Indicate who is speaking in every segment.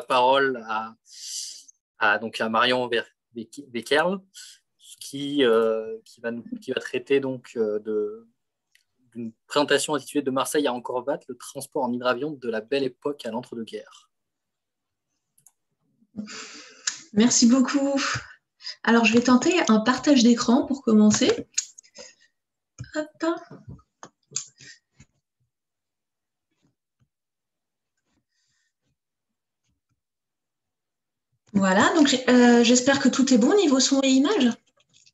Speaker 1: parole donc à Marion Becquerle, qui va traiter donc d'une présentation intitulée De Marseille à Angkor-Wat, le transport en hydravion de la Belle Époque à l'entre-deux-guerres.
Speaker 2: Merci beaucoup. Alors, je vais tenter un partage d'écran pour commencer. Hop. Voilà, donc j'espère que tout est bon niveau son et image.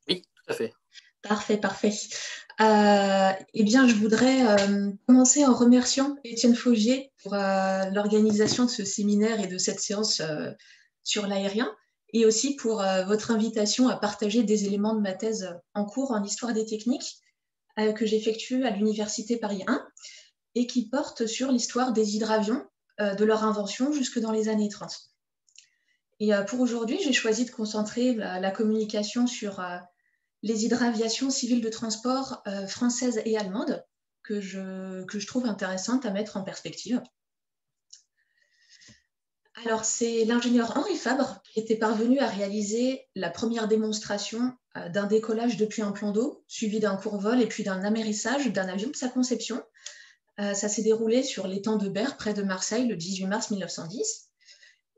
Speaker 1: Oui, tout à fait.
Speaker 2: Parfait, parfait. Eh bien, je voudrais commencer en remerciant Étienne Faugier pour l'organisation de ce séminaire et de cette séance sur l'aérien, et aussi pour votre invitation à partager des éléments de ma thèse en cours en histoire des techniques que j'effectue à l'Université Paris 1 et qui porte sur l'histoire des hydravions, de leur invention jusque dans les années 30. Et pour aujourd'hui, j'ai choisi de concentrer la communication sur les hydraviations civiles de transport françaises et allemandes que je trouve intéressantes à mettre en perspective. Alors, c'est l'ingénieur Henri Fabre qui était parvenu à réaliser la première démonstration d'un décollage depuis un plan d'eau, suivi d'un court vol et puis d'un amérissage d'un avion de sa conception. Ça s'est déroulé sur l'étang de Berre, près de Marseille, le 18 mars 1910.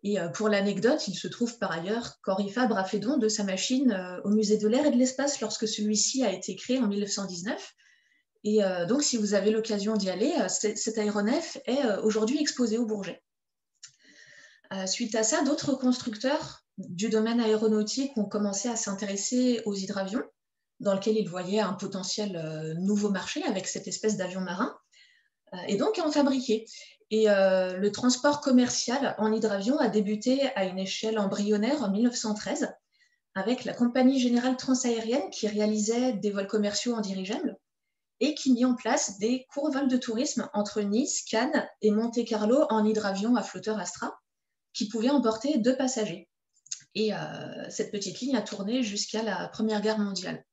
Speaker 2: Et pour l'anecdote, il se trouve par ailleurs qu'Henri Fabre a fait don de sa machine au Musée de l'air et de l'espace lorsque celui-ci a été créé en 1919. Et donc, si vous avez l'occasion d'y aller, cet aéronef est aujourd'hui exposé au Bourget. Suite à ça, d'autres constructeurs du domaine aéronautique ont commencé à s'intéresser aux hydravions, dans lequel ils voyaient un potentiel nouveau marché avec cette espèce d'avion marin, et donc à en fabriquer. Et le transport commercial en hydravion a débuté à une échelle embryonnaire en 1913 avec la Compagnie Générale Transaérienne qui réalisait des vols commerciaux en dirigeable et qui mit en place des courts vols de tourisme entre Nice, Cannes et Monte-Carlo en hydravion à flotteur Astra qui pouvaient emporter 2 passagers. Et cette petite ligne a tourné jusqu'à la Première Guerre mondiale.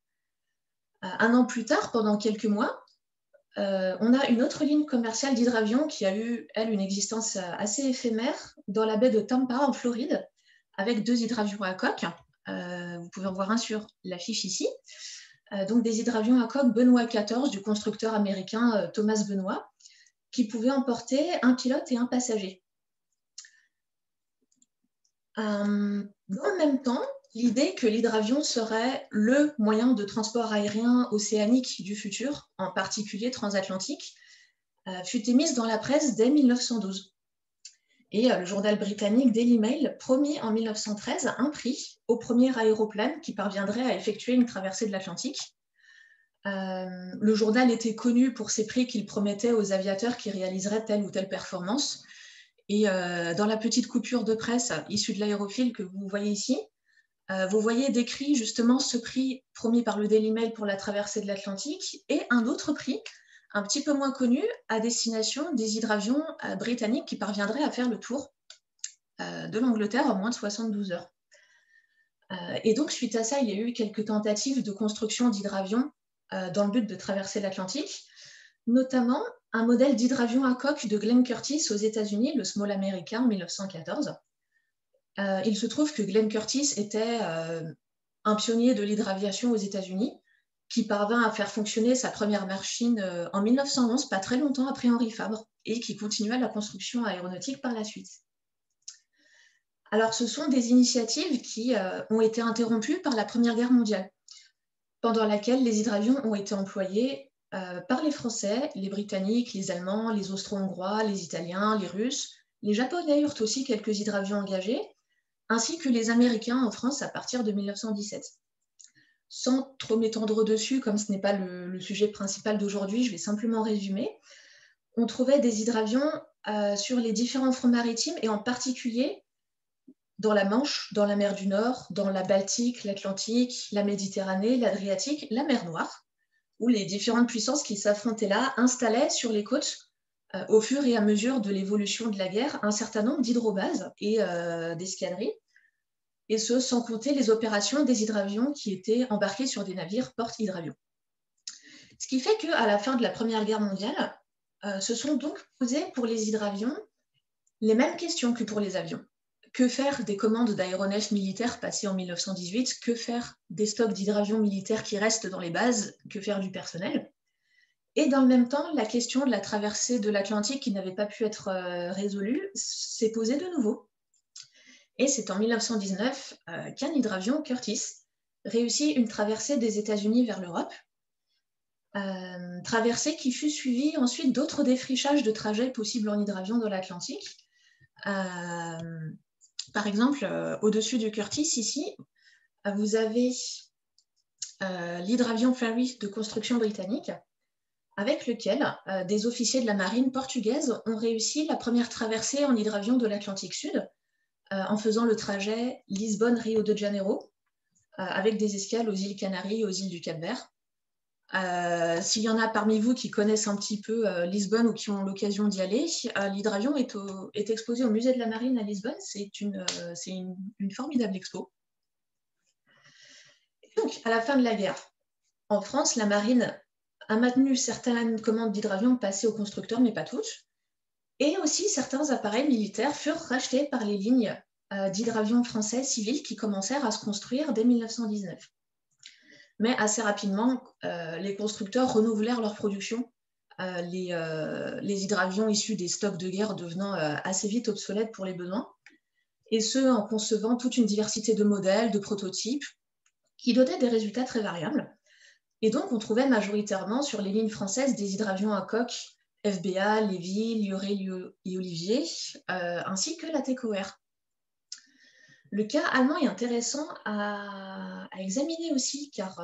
Speaker 2: Un an plus tard, pendant quelques mois, on a une autre ligne commerciale d'hydravion qui a eu, elle, une existence assez éphémère dans la baie de Tampa, en Floride, avec 2 hydravions à coque. Vous pouvez en voir un sur l'affiche ici. Donc des hydravions à coque Benoît XIV du constructeur américain Thomas Benoît, qui pouvaient emporter un pilote et un passager. Dans le même temps, l'idée que l'hydravion serait le moyen de transport aérien océanique du futur, en particulier transatlantique, fut émise dans la presse dès 1912. Et le journal britannique Daily Mail promit en 1913 un prix au premier aéroplane qui parviendrait à effectuer une traversée de l'Atlantique. Le journal était connu pour ses prix qu'il promettait aux aviateurs qui réaliseraient telle ou telle performance. Et dans la petite coupure de presse issue de l'aérophile que vous voyez ici, vous voyez décrit justement ce prix promis par le Daily Mail pour la traversée de l'Atlantique et un autre prix, un petit peu moins connu, à destination des hydravions britanniques qui parviendraient à faire le tour de l'Angleterre en moins de 72 heures. Et donc, suite à ça, il y a eu quelques tentatives de construction d'hydravions dans le but de traverser l'Atlantique, notamment un modèle d'hydravion à coque de Glenn Curtiss aux États-Unis, le Small America en 1914. Il se trouve que Glenn Curtiss était un pionnier de l'hydraviation aux États-Unis qui parvint à faire fonctionner sa première machine en 1911, pas très longtemps après Henri Fabre, et qui continua la construction aéronautique par la suite. Alors, ce sont des initiatives qui ont été interrompues par la Première Guerre mondiale, pendant laquelle les hydravions ont été employés par les Français, les Britanniques, les Allemands, les Austro-Hongrois, les Italiens, les Russes. Les Japonais eurent aussi quelques hydravions engagés, ainsi que les Américains en France à partir de 1917. Sans trop m'étendre dessus, comme ce n'est pas le sujet principal d'aujourd'hui, je vais simplement résumer. On trouvait des hydravions sur les différents fronts maritimes et en particulier dans la Manche, dans la mer du Nord, dans la Baltique, l'Atlantique, la Méditerranée, l'Adriatique, la mer Noire, où les différentes puissances qui s'affrontaient là installaient sur les côtes, au fur et à mesure de l'évolution de la guerre, un certain nombre d'hydrobases et d'escadrilles, et ce, sans compter les opérations des hydravions qui étaient embarqués sur des navires porte-hydravions. Ce qui fait qu'à la fin de la Première Guerre mondiale, se sont donc posées pour les hydravions les mêmes questions que pour les avions. que faire des commandes d'aéronefs militaires passées en 1918? Que faire des stocks d'hydravions militaires qui restent dans les bases? Que faire du personnel? Et dans le même temps, la question de la traversée de l'Atlantique qui n'avait pas pu être résolue s'est posée de nouveau. Et c'est en 1919 qu'un hydravion, Curtis, réussit une traversée des États-Unis vers l'Europe, traversée qui fut suivie ensuite d'autres défrichages de trajets possibles en hydravion dans l'Atlantique. Par exemple, au-dessus du Curtis, ici, vous avez l'hydravion Ferry de construction britannique, avec lequel des officiers de la marine portugaise ont réussi la première traversée en hydravion de l'Atlantique Sud, en faisant le trajet Lisbonne-Rio de Janeiro, avec des escales aux îles Canaries et aux îles du Cap-Vert. S'il y en a parmi vous qui connaissent un petit peu Lisbonne ou qui ont l'occasion d'y aller, l'hydravion est exposé au musée de la Marine à Lisbonne. C'est une formidable expo. Et donc, à la fin de la guerre, en France, la Marine a maintenu certaines commandes d'hydravions passées aux constructeurs, mais pas toutes. Et aussi, certains appareils militaires furent rachetés par les lignes d'hydravions français civils qui commencèrent à se construire dès 1919. Mais assez rapidement, les constructeurs renouvelèrent leur production, les hydravions issus des stocks de guerre devenant assez vite obsolètes pour les besoins, et ce, en concevant toute une diversité de modèles, de prototypes, qui donnaient des résultats très variables. Et donc, on trouvait majoritairement sur les lignes françaises des hydravions à coque FBA, Lévy, Lioré et Olivier, ainsi que la TECOR. Le cas allemand est intéressant à examiner aussi, car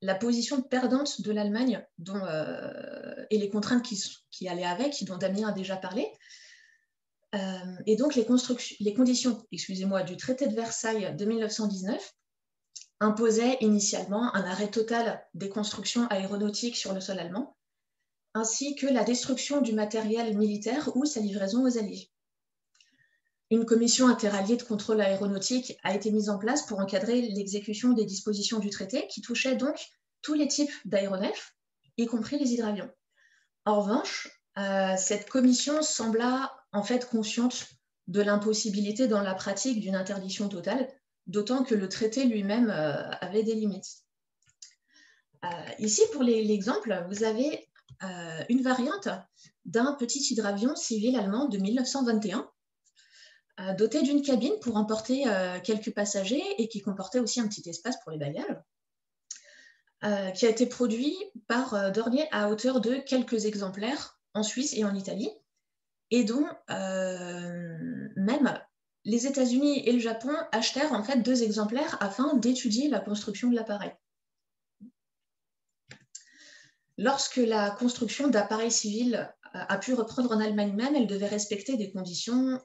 Speaker 2: la position perdante de l'Allemagne et les contraintes qui allaient avec, dont Damien a déjà parlé, et donc les conditions du traité de Versailles de 1919 imposait initialement un arrêt total des constructions aéronautiques sur le sol allemand, ainsi que la destruction du matériel militaire ou sa livraison aux Alliés. Une commission interalliée de contrôle aéronautique a été mise en place pour encadrer l'exécution des dispositions du traité qui touchaient donc tous les types d'aéronefs, y compris les hydravions. En revanche, cette commission sembla en fait consciente de l'impossibilité dans la pratique d'une interdiction totale, d'autant que le traité lui-même avait des limites. Ici, pour l'exemple, vous avez une variante d'un petit hydravion civil allemand de 1921, doté d'une cabine pour emporter quelques passagers et qui comportait aussi un petit espace pour les bagages, qui a été produit par Dornier à hauteur de quelques exemplaires en Suisse et en Italie, et dont même les États-Unis et le Japon achetèrent en fait 2 exemplaires afin d'étudier la construction de l'appareil. Lorsque la construction d'appareils civils a pu reprendre en Allemagne même, elle devait respecter des conditions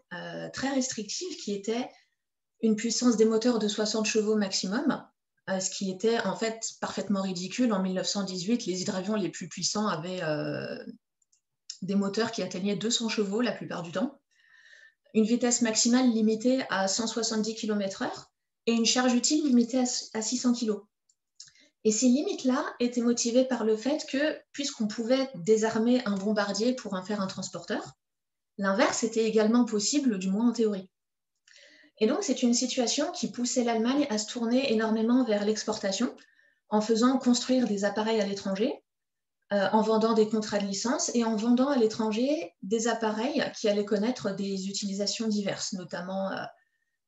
Speaker 2: très restrictives qui étaient une puissance des moteurs de 60 chevaux maximum, ce qui était en fait parfaitement ridicule. En 1918, les hydravions les plus puissants avaient des moteurs qui atteignaient 200 chevaux la plupart du temps, une vitesse maximale limitée à 170 km/h et une charge utile limitée à 600 kg. Et ces limites-là étaient motivées par le fait que, puisqu'on pouvait désarmer un bombardier pour en faire un transporteur, l'inverse était également possible, du moins en théorie. Et donc, c'est une situation qui poussait l'Allemagne à se tourner énormément vers l'exportation, en faisant construire des appareils à l'étranger, en vendant des contrats de licence et en vendant à l'étranger des appareils qui allaient connaître des utilisations diverses, notamment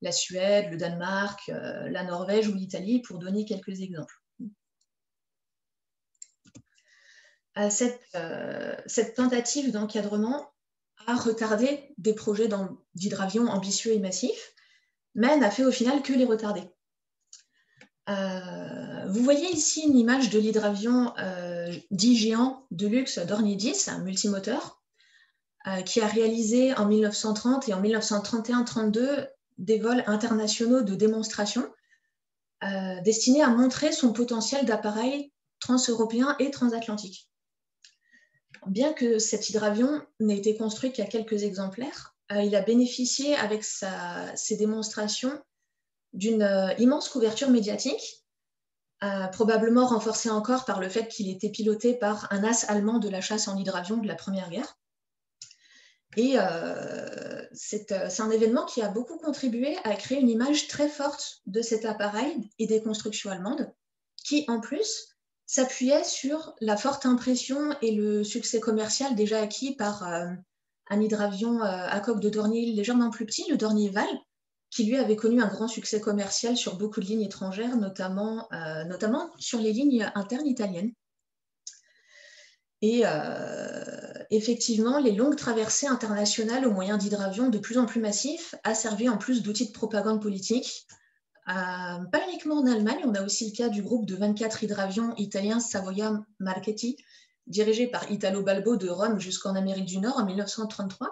Speaker 2: la Suède, le Danemark, la Norvège ou l'Italie, pour donner quelques exemples. Cette tentative d'encadrement a retardé des projets d'hydravions ambitieux et massifs, mais n'a fait au final que les retarder. Vous voyez ici une image de l'hydravion dit géant de luxe Dornier 10, un multimoteur, qui a réalisé en 1930 et en 1931-32 des vols internationaux de démonstration destinés à montrer son potentiel d'appareil transeuropéen et transatlantique. Bien que cet hydravion n'ait été construit qu'à quelques exemplaires, il a bénéficié avec ses démonstrations d'une immense couverture médiatique, probablement renforcée encore par le fait qu'il était piloté par un as allemand de la chasse en hydravion de la Première Guerre. Et c'est un événement qui a beaucoup contribué à créer une image très forte de cet appareil et des constructions allemandes, qui en plus s'appuyait sur la forte impression et le succès commercial déjà acquis par un hydravion à coque de Dornier légèrement plus petit, le Dornier Val, qui lui avait connu un grand succès commercial sur beaucoup de lignes étrangères, notamment sur les lignes internes italiennes. Et effectivement, les longues traversées internationales au moyen d'hydravions de plus en plus massifs a servi en plus d'outils de propagande politique. Pas uniquement en Allemagne, on a aussi le cas du groupe de 24 hydravions italiens Savoia Marchetti, dirigé par Italo Balbo de Rome jusqu'en Amérique du Nord en 1933,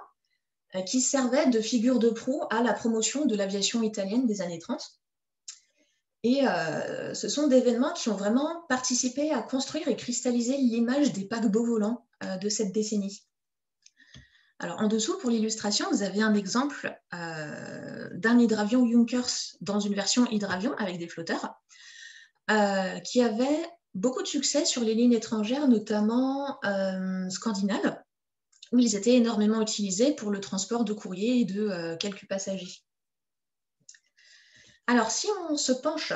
Speaker 2: qui servait de figure de proue à la promotion de l'aviation italienne des années 30. Et ce sont des événements qui ont vraiment participé à construire et cristalliser l'image des paquebots volants de cette décennie. Alors, en dessous, pour l'illustration, vous avez un exemple d'un hydravion Junkers dans une version hydravion avec des flotteurs qui avait beaucoup de succès sur les lignes étrangères, notamment scandinaves, où ils étaient énormément utilisés pour le transport de courrier et de quelques passagers. Alors, si on se penche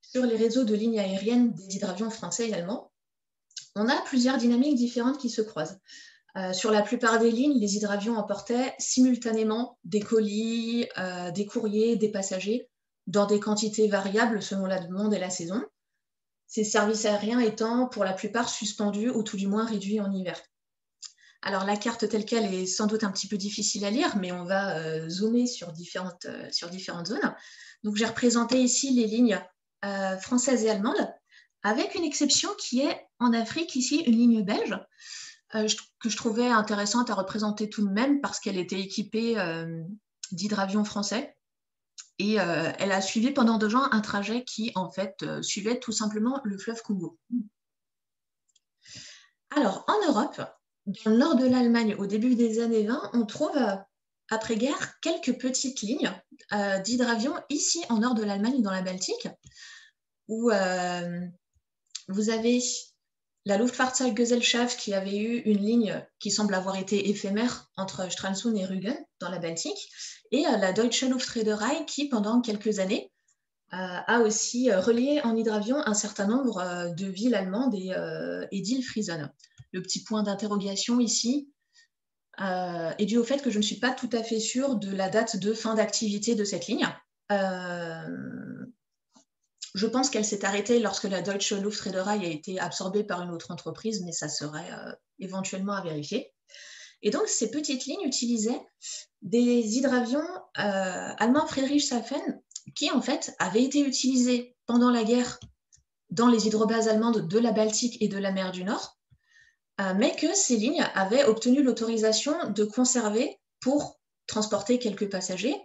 Speaker 2: sur les réseaux de lignes aériennes des hydravions français et allemands, on a plusieurs dynamiques différentes qui se croisent. Sur la plupart des lignes, les hydravions emportaient simultanément des colis, des courriers, des passagers, dans des quantités variables selon la demande et la saison, ces services aériens étant pour la plupart suspendus ou tout du moins réduits en hiver. Alors la carte telle qu'elle est sans doute un petit peu difficile à lire, mais on va zoomer sur différentes zones. Donc j'ai représenté ici les lignes françaises et allemandes, avec une exception qui est en Afrique, ici une ligne belge, que je trouvais intéressante à représenter tout de même parce qu'elle était équipée d'hydravions français. Et elle a suivi pendant 2 ans un trajet qui, en fait, suivait tout simplement le fleuve Congo. Alors, en Europe, dans le nord de l'Allemagne, au début des années 20, on trouve, après-guerre, quelques petites lignes d'hydravions ici, en nord de l'Allemagne, dans la Baltique, où vous avez la Luftfahrzeuggesellschaft qui avait eu une ligne qui semble avoir été éphémère entre Stralsund et Rügen, dans la Baltique, et la Deutsche Luftreederei qui, pendant quelques années, a aussi relié en hydravion un certain nombre de villes allemandes et d'îles friesanes. Le petit point d'interrogation ici est dû au fait que je ne suis pas tout à fait sûre de la date de fin d'activité de cette ligne. Je pense qu'elle s'est arrêtée lorsque la Deutsche Luftreederei a été absorbée par une autre entreprise, mais ça serait éventuellement à vérifier. Et donc, ces petites lignes utilisaient des hydravions allemands Friedrichshafen qui, en fait, avaient été utilisés pendant la guerre dans les hydrobases allemandes de la Baltique et de la mer du Nord, mais que ces lignes avaient obtenu l'autorisation de conserver pour transporter quelques passagers,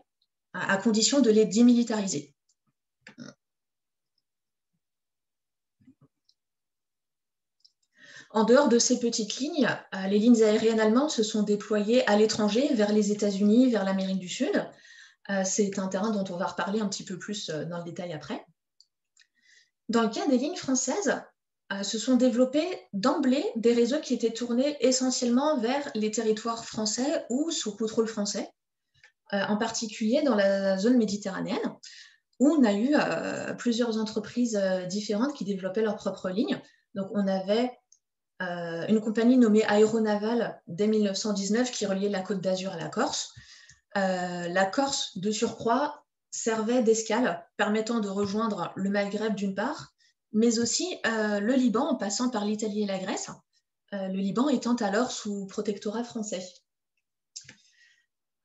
Speaker 2: à condition de les démilitariser. En dehors de ces petites lignes, les lignes aériennes allemandes se sont déployées à l'étranger, vers les États-Unis, vers l'Amérique du Sud. C'est un terrain dont on va reparler un petit peu plus dans le détail après. Dans le cas des lignes françaises, se sont développés d'emblée des réseaux qui étaient tournés essentiellement vers les territoires français ou sous contrôle français, en particulier dans la zone méditerranéenne, où on a eu plusieurs entreprises différentes qui développaient leurs propres lignes. Donc on avait une compagnie nommée Aéronaval dès 1919 qui reliait la Côte d'Azur à la Corse. La Corse, de surcroît, servait d'escale permettant de rejoindre le Maghreb d'une part, mais aussi le Liban en passant par l'Italie et la Grèce, le Liban étant alors sous protectorat français.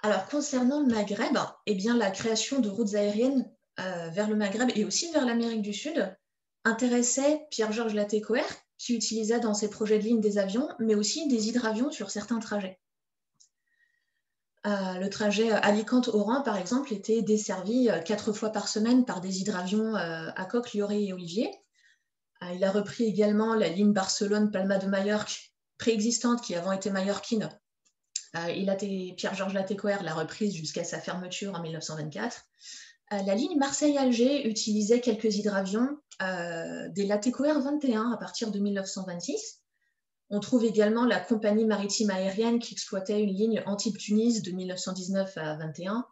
Speaker 2: Alors, concernant le Maghreb, eh bien, la création de routes aériennes vers le Maghreb et aussi vers l'Amérique du Sud intéressait Pierre-Georges Latécoère, qui utilisait dans ses projets de ligne des avions, mais aussi des hydravions sur certains trajets. Le trajet Alicante-Oran, par exemple, était desservi 4 fois par semaine par des hydravions à coque, Lioré et Olivier. Il a repris également la ligne Barcelone-Palma de Majorque, préexistante, qui avant était mallorquine. Pierre-Georges Latécoère l'a reprise jusqu'à sa fermeture en 1924. La ligne Marseille-Alger utilisait quelques hydravions, des Latécoère 21 à partir de 1926. On trouve également la compagnie maritime aérienne qui exploitait une ligne Antibes-Tunis de 1919 à 21.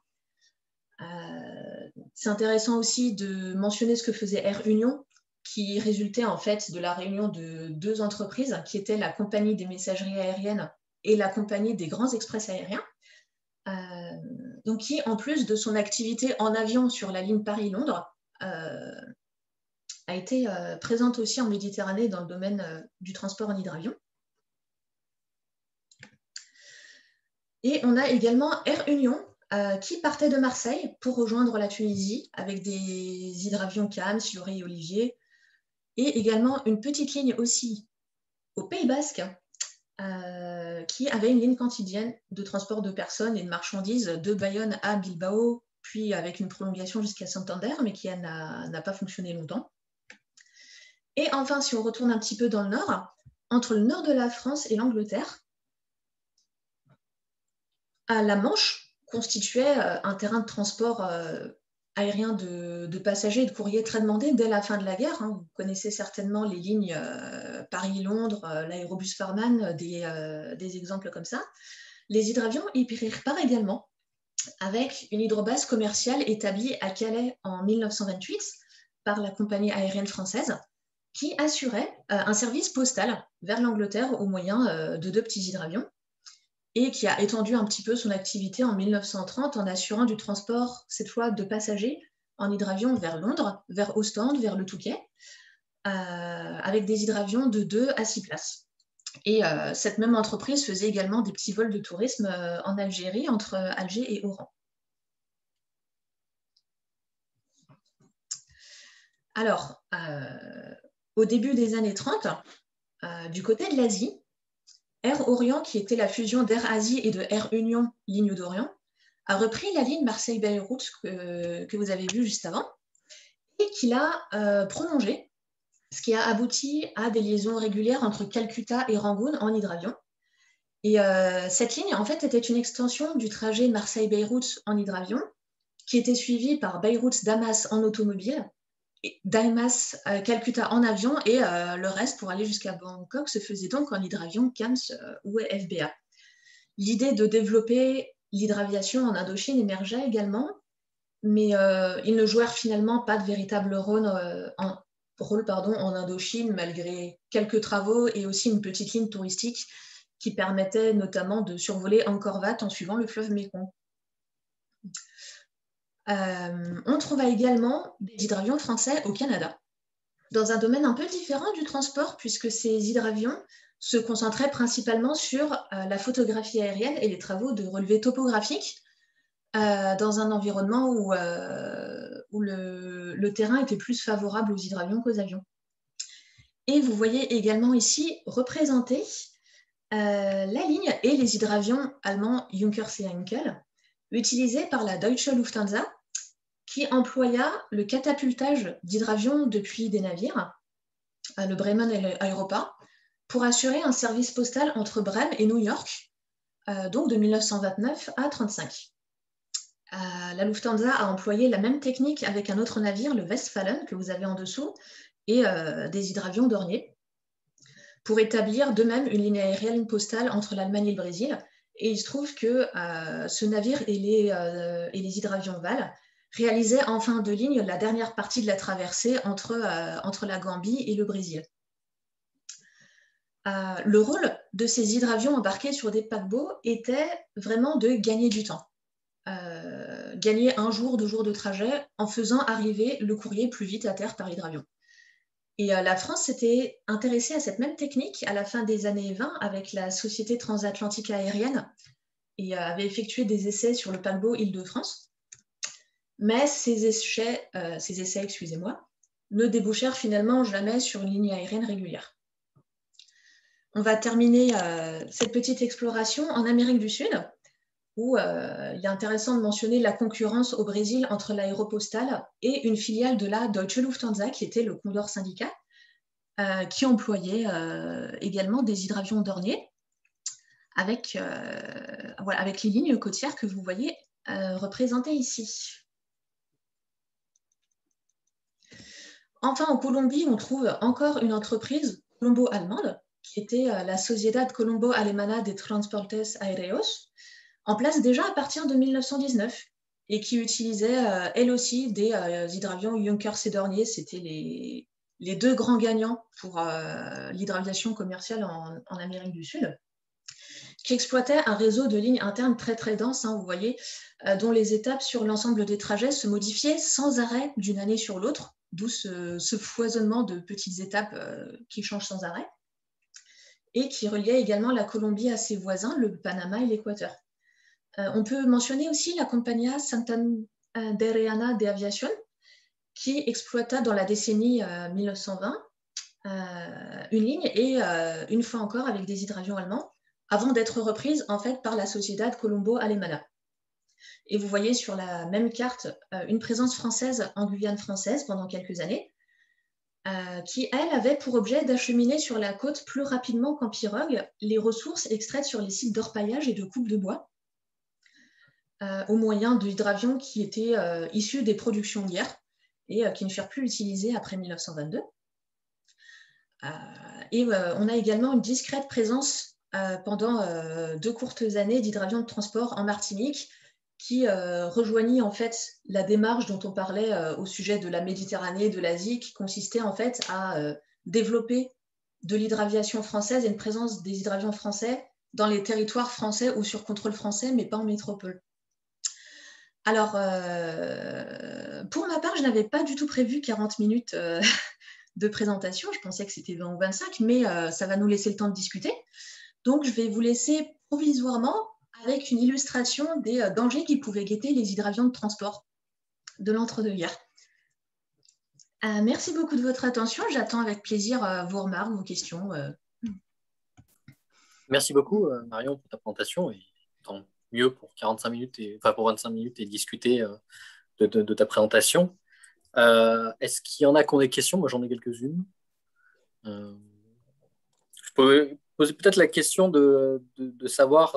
Speaker 2: C'est intéressant aussi de mentionner ce que faisait Air Union, qui résultait en fait de la réunion de deux entreprises, qui étaient la compagnie des messageries aériennes et la compagnie des grands express aériens. Donc qui, en plus de son activité en avion sur la ligne Paris-Londres, a été présente aussi en Méditerranée dans le domaine du transport en hydravion. Et on a également Air Union qui partait de Marseille pour rejoindre la Tunisie avec des hydravions CAMS, Lioré et Olivier, et également une petite ligne aussi au Pays Basque qui avait une ligne quotidienne de transport de personnes et de marchandises de Bayonne à Bilbao, puis avec une prolongation jusqu'à Santander, mais qui n'a pas fonctionné longtemps. Et enfin, si on retourne un petit peu dans le nord, entre le nord de la France et l'Angleterre, la Manche constituait un terrain de transport aérien de passagers et de courriers très demandé dès la fin de la guerre. Vous connaissez certainement les lignes Paris-Londres, l'aérobus Farman, des exemples comme ça. Les hydravions y prirent part également, avec une hydrobase commerciale établie à Calais en 1928 par la compagnie aérienne française, qui assurait un service postal vers l'Angleterre au moyen de deux petits hydravions, et qui a étendu un petit peu son activité en 1930 en assurant du transport, cette fois de passagers, en hydravion vers Londres, vers Ostende, vers le Touquet, avec des hydravions de 2 à 6 places. Et cette même entreprise faisait également des petits vols de tourisme en Algérie, entre Alger et Oran. Alors, au début des années 30, du côté de l'Asie, Air Orient, qui était la fusion d'Air Asie et de Air Union, ligne d'Orient, a repris la ligne Marseille-Beyrouth que vous avez vue juste avant et qui l'a prolongée, ce qui a abouti à des liaisons régulières entre Calcutta et Rangoon en hydravion. Et cette ligne, en fait, était une extension du trajet Marseille-Beyrouth en hydravion, qui était suivie par Beyrouth-Damas en automobile, Damas Calcutta en avion, et le reste pour aller jusqu'à Bangkok se faisait donc en hydravion CAMS ou FBA. L'idée de développer l'hydraviation en Indochine émergeait également, mais ils ne jouèrent finalement pas de véritable rôle en Indochine, malgré quelques travaux et aussi une petite ligne touristique qui permettait notamment de survoler Angkor Wat en suivant le fleuve Mékong. On trouva également des hydravions français au Canada, dans un domaine un peu différent du transport, puisque ces hydravions se concentraient principalement sur la photographie aérienne et les travaux de relevé topographique dans un environnement où le terrain était plus favorable aux hydravions qu'aux avions. Et vous voyez également ici représenté la ligne et les hydravions allemands Junkers et Heinkel, utilisés par la Deutsche Lufthansa, qui employa le catapultage d'hydravions depuis des navires, le Bremen et l'Europa, pour assurer un service postal entre Brême et New York, donc de 1929 à 1935. La Lufthansa a employé la même technique avec un autre navire, le Westfalen, que vous avez en dessous, et des hydravions Dornier, pour établir de même une ligne aérienne postale entre l'Allemagne et le Brésil. Et il se trouve que ce navire et les hydravions Val réalisaient en fin de ligne la dernière partie de la traversée entre la Gambie et le Brésil. Le rôle de ces hydravions embarqués sur des paquebots était vraiment de gagner du temps. Gagner 1 jour, 2 jours de trajet en faisant arriver le courrier plus vite à terre par hydravion. Et la France s'était intéressée à cette même technique à la fin des années 20 avec la Société transatlantique aérienne et avait effectué des essais sur le paquebot Île-de-France. Mais ces essais ne débouchèrent finalement jamais sur une ligne aérienne régulière. On va terminer cette petite exploration en Amérique du Sud, où il est intéressant de mentionner la concurrence au Brésil entre l'Aéropostale et une filiale de la Deutsche Lufthansa, qui était le Condor Syndicat, qui employait également des hydravions Dornier, avec les lignes côtières que vous voyez représentées ici. Enfin, en Colombie, on trouve encore une entreprise colombo-allemande qui était la Sociedad Colombo Alemana de Transportes Aéreos, en place déjà à partir de 1919 et qui utilisait elle aussi des hydravions Junkers et Dornier. C'était les deux grands gagnants pour l'hydraviation commerciale en Amérique du Sud, qui exploitait un réseau de lignes internes très très dense, vous voyez, dont les étapes sur l'ensemble des trajets se modifiaient sans arrêt d'une année sur l'autre, d'où ce foisonnement de petites étapes qui changent sans arrêt, et qui reliait également la Colombie à ses voisins, le Panama et l'Équateur. On peut mentionner aussi la Compañía Santandereana de Aviación, qui exploita dans la décennie 1920 une ligne, et une fois encore avec des hydravions allemands, avant d'être reprise en fait par la Sociedad Colombo Alemana. Et vous voyez sur la même carte une présence française en Guyane française pendant quelques années, qui, elle, avait pour objet d'acheminer sur la côte plus rapidement qu'en pirogue les ressources extraites sur les sites d'orpaillage et de coupe de bois, au moyen d'hydravions qui étaient issus des productions d'hier et qui ne furent plus utilisés après 1922. Et on a également une discrète présence pendant 2 courtes années d'hydravions de transport en Martinique, qui rejoignit en fait la démarche dont on parlait au sujet de la Méditerranée, de l'Asie, qui consistait en fait à développer de l'hydraviation française et une présence des hydravions français dans les territoires français ou sur contrôle français, mais pas en métropole. Alors, pour ma part, je n'avais pas du tout prévu 40 minutes de présentation. Je pensais que c'était 20 ou 25, mais ça va nous laisser le temps de discuter. Donc, je vais vous laisser provisoirement avec une illustration des dangers qui pouvaient guetter les hydravions de transport de l'entre-deux-guerres. Merci beaucoup de votre attention. J'attends avec plaisir vos remarques, vos questions.
Speaker 1: Merci beaucoup, Marion, pour ta présentation. Et tant mieux pour 45 minutes, pour 25 minutes et discuter de ta présentation. Est-ce qu'il y en a qui ont des questions? Moi, j'en ai quelques-unes. Je peux poser peut-être la question de savoir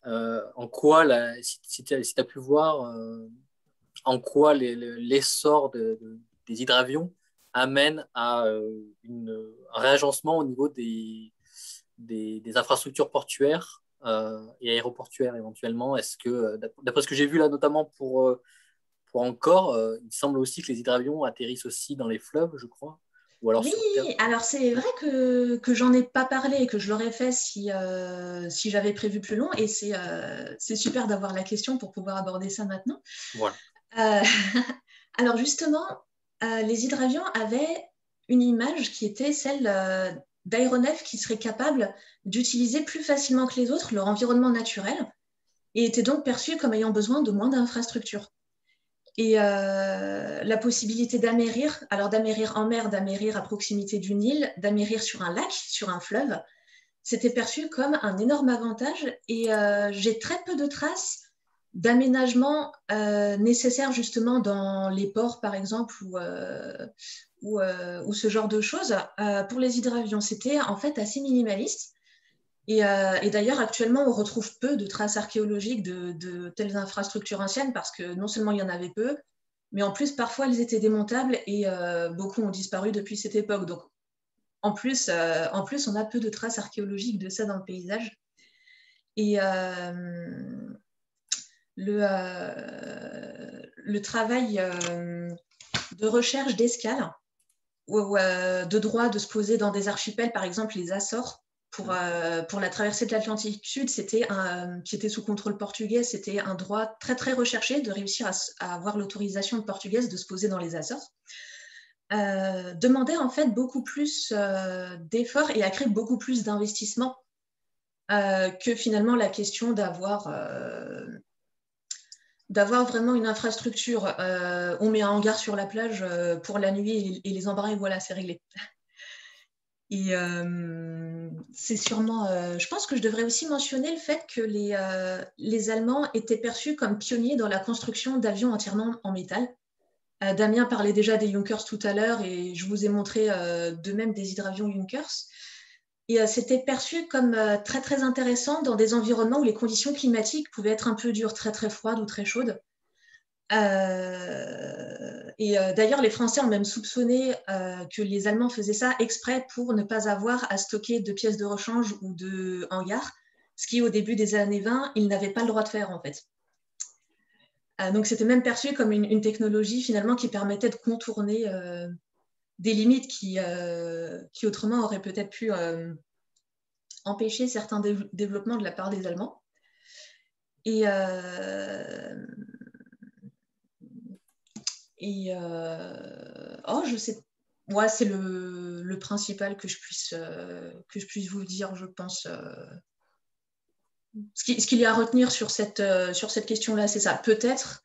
Speaker 1: en quoi, si tu as pu voir, en quoi l'essor des hydravions amène à un réagencement au niveau des infrastructures portuaires et aéroportuaires éventuellement. Est-ce que, d'après ce que j'ai vu là, notamment pour Ancor, il semble aussi que les hydravions atterrissent aussi dans les fleuves, je crois. Ou alors
Speaker 2: Oui,
Speaker 1: sur terre.
Speaker 2: alors c'est vrai que j'en ai pas parlé et que je l'aurais fait si j'avais prévu plus long, et c'est super d'avoir la question pour pouvoir aborder ça maintenant.
Speaker 1: Voilà.
Speaker 2: Alors justement, les hydravions avaient une image qui était celle d'aéronefs qui seraient capables d'utiliser plus facilement que les autres leur environnement naturel et étaient donc perçus comme ayant besoin de moins d'infrastructures. Et la possibilité d'amérir, alors d'amérir en mer, d'amérir à proximité d'une île, d'amérir sur un lac, sur un fleuve, c'était perçu comme un énorme avantage, et j'ai très peu de traces d'aménagement nécessaires justement dans les ports par exemple ou ce genre de choses pour les hydravions. C'était en fait assez minimaliste. Et d'ailleurs, actuellement, on retrouve peu de traces archéologiques de telles infrastructures anciennes, parce que non seulement il y en avait peu, mais en plus, parfois, elles étaient démontables et beaucoup ont disparu depuis cette époque. Donc, en plus, on a peu de traces archéologiques de ça dans le paysage. Et le travail de recherche d'escale, ou de droit de se poser dans des archipels, par exemple les Açores, pour la traversée de l'Atlantique Sud, qui était sous contrôle portugais, c'était un droit très très recherché de réussir à avoir l'autorisation portugaise de se poser dans les Açores. Demandait en fait beaucoup plus d'efforts et a créé beaucoup plus d'investissements que finalement la question d'avoir vraiment une infrastructure. On met un hangar sur la plage pour la nuit et les embarras, et voilà, c'est réglé. Et c'est sûrement... je pense que je devrais aussi mentionner le fait que les Allemands étaient perçus comme pionniers dans la construction d'avions entièrement en métal. Damien parlait déjà des Junkers tout à l'heure, et je vous ai montré de même des hydravions Junkers. Et c'était perçu comme très très intéressant dans des environnements où les conditions climatiques pouvaient être un peu dures, très très froides ou très chaudes. Et d'ailleurs, les Français ont même soupçonné que les Allemands faisaient ça exprès pour ne pas avoir à stocker de pièces de rechange ou de hangars, ce qui, au début des années 20, ils n'avaient pas le droit de faire, en fait. Donc, c'était même perçu comme une technologie, finalement, qui permettait de contourner des limites qui autrement auraient peut-être pu empêcher certains développements de la part des Allemands. Et je sais, moi, c'est le principal que je puisse vous dire, je pense. Ce qu'il y a à retenir sur cette question-là, c'est ça. Peut-être,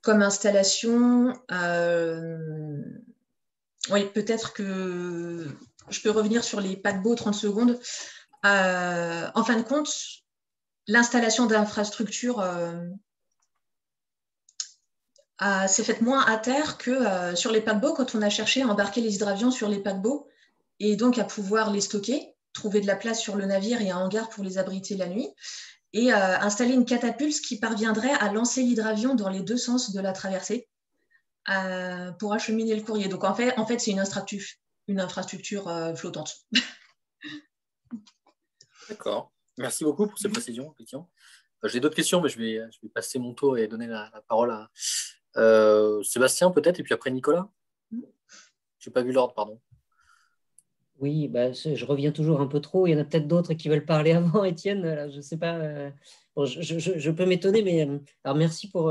Speaker 2: comme installation, oui, peut-être que je peux revenir sur les paquebots 30 secondes. En fin de compte, l'installation d'infrastructures s'est faite moins à terre que sur les paquebots, quand on a cherché à embarquer les hydravions sur les paquebots et donc à pouvoir les stocker, trouver de la place sur le navire et un hangar pour les abriter la nuit, et installer une catapulte qui parviendrait à lancer l'hydravion dans les deux sens de la traversée pour acheminer le courrier. Donc en fait c'est une infrastructure flottante.
Speaker 1: D'accord. Merci beaucoup pour ces précisions. J'ai d'autres questions, mais je vais passer mon tour et donner la parole à Sébastien, peut-être, et puis après Nicolas. Je n'ai pas vu l'ordre, pardon.
Speaker 3: Oui, je reviens toujours un peu trop. Il y en a peut-être d'autres qui veulent parler avant, Étienne. Là, je ne sais pas. Bon, je peux m'étonner, mais alors merci pour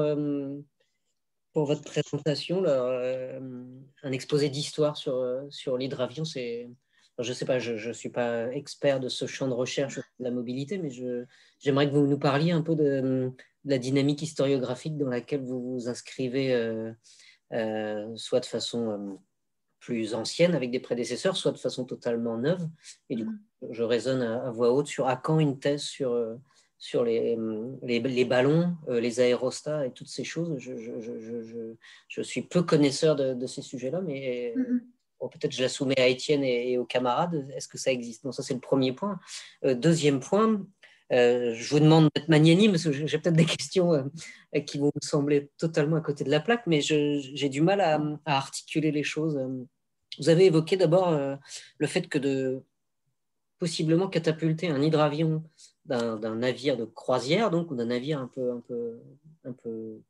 Speaker 3: votre présentation. Là, un exposé d'histoire sur l'hydravion. Je ne sais pas, je ne suis pas expert de ce champ de recherche de la mobilité, mais j'aimerais que vous nous parliez un peu de la dynamique historiographique dans laquelle vous vous inscrivez, soit de façon plus ancienne avec des prédécesseurs, soit de façon totalement neuve. Et du coup, je raisonne à voix haute sur à quand une thèse sur les ballons, les aérostats et toutes ces choses. Je suis peu connaisseur de ces sujets-là, mais bon, peut-être je la soumets à Étienne et aux camarades. Est-ce que ça existe? Bon, ça, c'est le premier point. Deuxième point, je vous demande d'être magnanime, parce que j'ai peut-être des questions qui vont me sembler totalement à côté de la plaque, mais j'ai du mal à articuler les choses. Vous avez évoqué d'abord le fait que de possiblement catapulter un hydravion d'un navire de croisière, donc, ou d'un navire un peu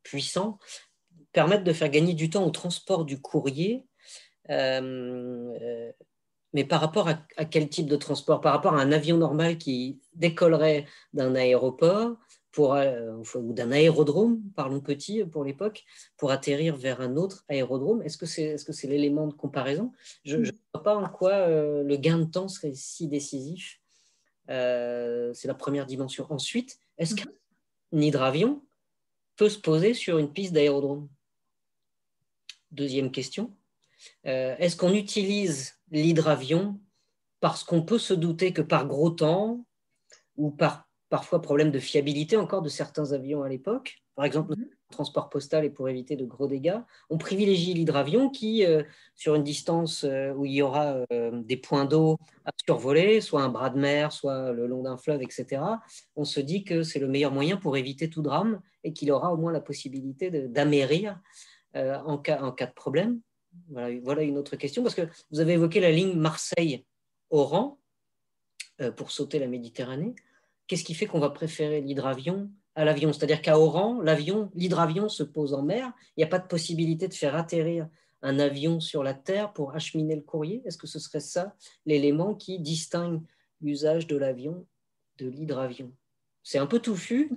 Speaker 3: puissant, permettre de faire gagner du temps au transport du courrier. Mais par rapport à quel type de transport? Par rapport à un avion normal qui décollerait d'un aéroport ou d'un aérodrome, parlons petit pour l'époque, pour atterrir vers un autre aérodrome. Est-ce que c'est l'élément de comparaison? Je ne vois pas en quoi le gain de temps serait si décisif. C'est la première dimension. Ensuite, est-ce qu'un hydravion peut se poser sur une piste d'aérodrome? Deuxième question. Est-ce qu'on utilise l'hydravion parce qu'on peut se douter que par gros temps ou parfois problème de fiabilité encore de certains avions à l'époque, par exemple le transport postal et pour éviter de gros dégâts, on privilégie l'hydravion qui, sur une distance où il y aura des points d'eau à survoler, soit un bras de mer, soit le long d'un fleuve, etc., on se dit que c'est le meilleur moyen pour éviter tout drame et qu'il aura au moins la possibilité d'amérir en cas de problème. Voilà une autre question, parce que vous avez évoqué la ligne Marseille-Oran pour sauter la Méditerranée. Qu'est-ce qui fait qu'on va préférer l'hydravion à l'avion? C'est-à-dire qu'à Oran, l'hydravion se pose en mer, il n'y a pas de possibilité de faire atterrir un avion sur la terre pour acheminer le courrier. Est-ce que ce serait ça l'élément qui distingue l'usage de l'avion de l'hydravion? C'est un peu touffu.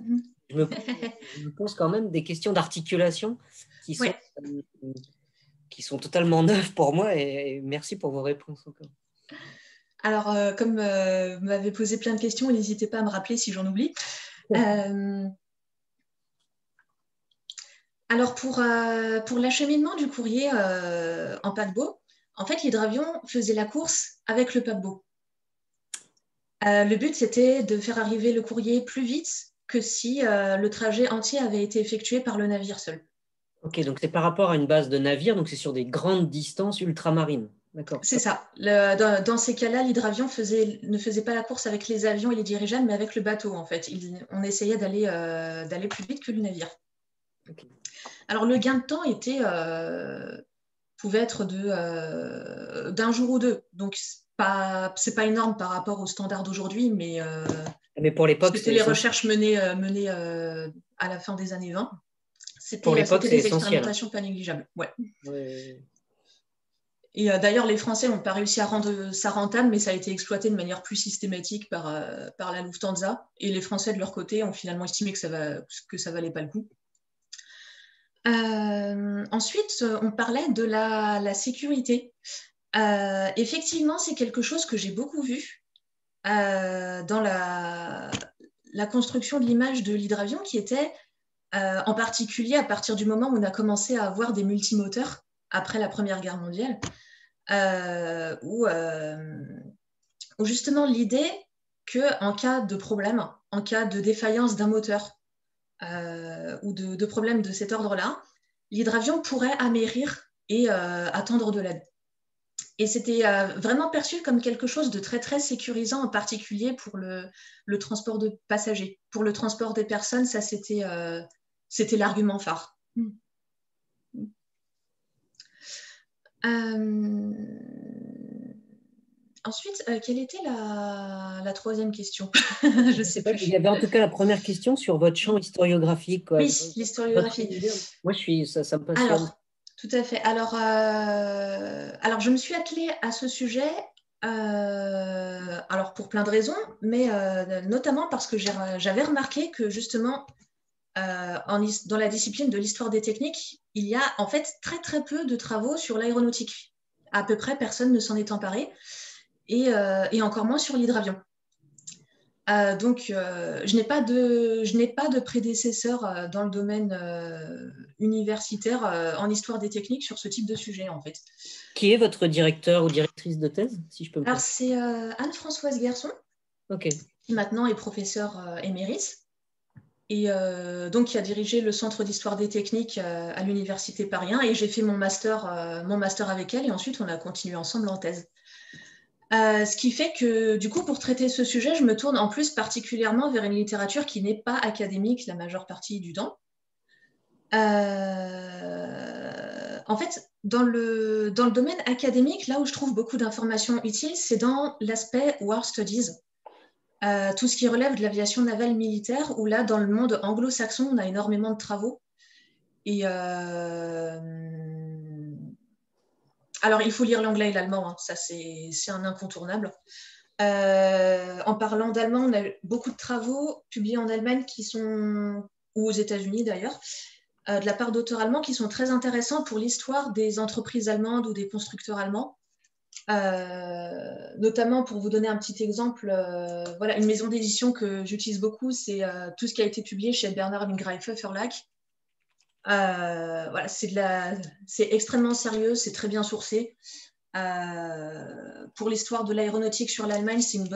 Speaker 3: Je me pose quand même des questions d'articulation qui sont totalement neuves pour moi, et merci pour vos réponses encore.
Speaker 2: Alors, comme vous m'avez posé plein de questions, n'hésitez pas à me rappeler si j'en oublie. Alors, pour l'acheminement du courrier en paquebot, en fait, l'hydravion faisait la course avec le paquebot. Le but, c'était de faire arriver le courrier plus vite que si le trajet entier avait été effectué par le navire seul.
Speaker 3: Ok, donc c'est par rapport à une base de navire, donc c'est sur des grandes distances ultramarines. D'accord.
Speaker 2: C'est ça. Dans ces cas-là, l'hydravion ne faisait pas la course avec les avions et les dirigeables, mais avec le bateau, en fait. On essayait d'aller plus vite que le navire. Okay. Alors, le gain de temps pouvait être d'un jour ou deux. Donc, c'est pas énorme par rapport aux standards d'aujourd'hui, mais
Speaker 3: pour l'époque,
Speaker 2: c'était les recherches menées à la fin des années 20.
Speaker 3: Pour l'époque,
Speaker 2: c'était des expérimentations pas négligeables. Ouais. Et d'ailleurs, les Français n'ont pas réussi à rendre ça rentable, mais ça a été exploité de manière plus systématique par la Lufthansa. Et les Français, de leur côté, ont finalement estimé que ça valait pas le coup. Ensuite, on parlait de la sécurité. Effectivement, c'est quelque chose que j'ai beaucoup vu dans la construction de l'image de l'hydravion, qui était en particulier à partir du moment où on a commencé à avoir des multimoteurs après la Première Guerre mondiale, où justement l'idée qu'en cas de problème, en cas de défaillance d'un moteur ou de problème de cet ordre-là, l'hydravion pourrait amérir et attendre de l'aide. Et c'était vraiment perçu comme quelque chose de très, très sécurisant, en particulier pour le transport de passagers. Pour le transport des personnes, ça, c'était l'argument phare. Ensuite, quelle était la troisième question? Je ne sais pas.
Speaker 3: Il y avait en tout cas la première question sur votre champ historiographique. Quoi.
Speaker 2: Oui, l'historiographie.
Speaker 3: Moi, ça me passionne.
Speaker 2: Alors, tout à fait. Alors, je me suis attelée à ce sujet alors pour plein de raisons, mais notamment parce que j'avais remarqué que justement, dans la discipline de l'histoire des techniques, il y a en fait très très peu de travaux sur l'aéronautique. À peu près personne ne s'en est emparé, et encore moins sur l'hydravion. Donc, je n'ai pas de prédécesseur dans le domaine universitaire en histoire des techniques sur ce type de sujet, en fait.
Speaker 3: Qui est votre directeur ou directrice de thèse, si je peux me
Speaker 2: Alors, c'est Anne-Françoise Guerson, qui maintenant est professeure émérite, et donc qui a dirigé le Centre d'histoire des techniques à l'Université Paris 1, et j'ai fait mon master avec elle, et ensuite on a continué ensemble en thèse. Ce qui fait que, du coup, pour traiter ce sujet, je me tourne en plus particulièrement vers une littérature qui n'est pas académique la majeure partie du temps. En fait, dans le domaine académique, là où je trouve beaucoup d'informations utiles, c'est dans l'aspect War Studies, tout ce qui relève de l'aviation navale militaire, où là, dans le monde anglo-saxon, on a énormément de travaux. Et alors, il faut lire l'anglais et l'allemand, hein. Ça c'est un incontournable. En parlant d'allemand, on a beaucoup de travaux publiés en Allemagne ou aux États-Unis d'ailleurs, de la part d'auteurs allemands qui sont très intéressants pour l'histoire des entreprises allemandes ou des constructeurs allemands. Notamment, pour vous donner un petit exemple, voilà, une maison d'édition que j'utilise beaucoup, c'est tout ce qui a été publié chez Bernhard Wingreifer Verlag. Voilà, c'est extrêmement sérieux, c'est très bien sourcé. Pour l'histoire de l'aéronautique sur l'Allemagne, c'est une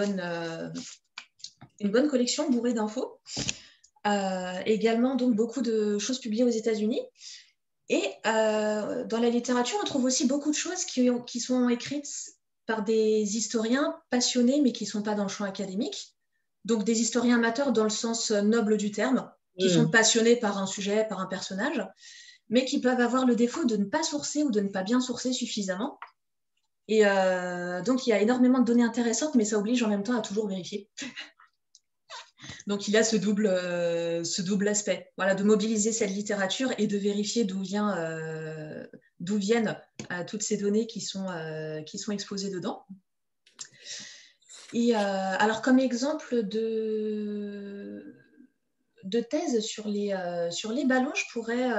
Speaker 2: bonne collection bourrée d'infos. Également, donc, beaucoup de choses publiées aux États-Unis. Et dans la littérature, on trouve aussi beaucoup de choses qui sont écrites par des historiens passionnés, mais qui ne sont pas dans le champ académique. Donc, des historiens amateurs dans le sens noble du terme, qui sont passionnés par un sujet, par un personnage, mais qui peuvent avoir le défaut de ne pas sourcer ou de ne pas bien sourcer suffisamment. Et donc, il y a énormément de données intéressantes, mais ça oblige en même temps à toujours vérifier. Donc, il y a ce double aspect, voilà, de mobiliser cette littérature et de vérifier d'où viennent toutes ces données qui sont exposées dedans. Et alors, comme exemple de thèse sur les ballons, je pourrais...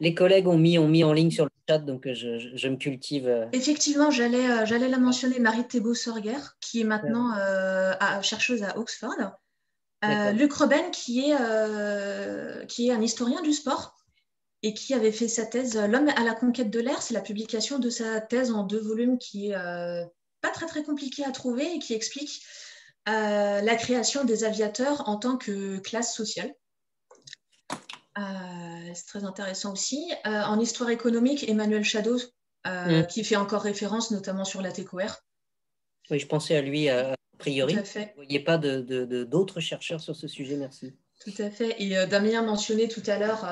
Speaker 3: Les collègues ont mis en ligne sur le chat, donc je me cultive.
Speaker 2: Effectivement, j'allais la mentionner, Marie Thébault-Sorger, qui est maintenant chercheuse à Oxford. Luc Robben, qui est un historien du sport et qui avait fait sa thèse « L'homme à la conquête de l'air ». C'est la publication de sa thèse en 2 volumes qui est pas très, très compliquée à trouver et qui explique la création des aviateurs en tant que classe sociale. C'est très intéressant aussi. En histoire économique, Emmanuel Chadeau, qui fait encore référence notamment sur la TECOR.
Speaker 3: Oui, je pensais à lui a priori.
Speaker 2: Tout à fait.
Speaker 3: Vous ne voyez pas d'autres chercheurs sur ce sujet, merci.
Speaker 2: Tout à fait. Et Damien mentionnait tout à l'heure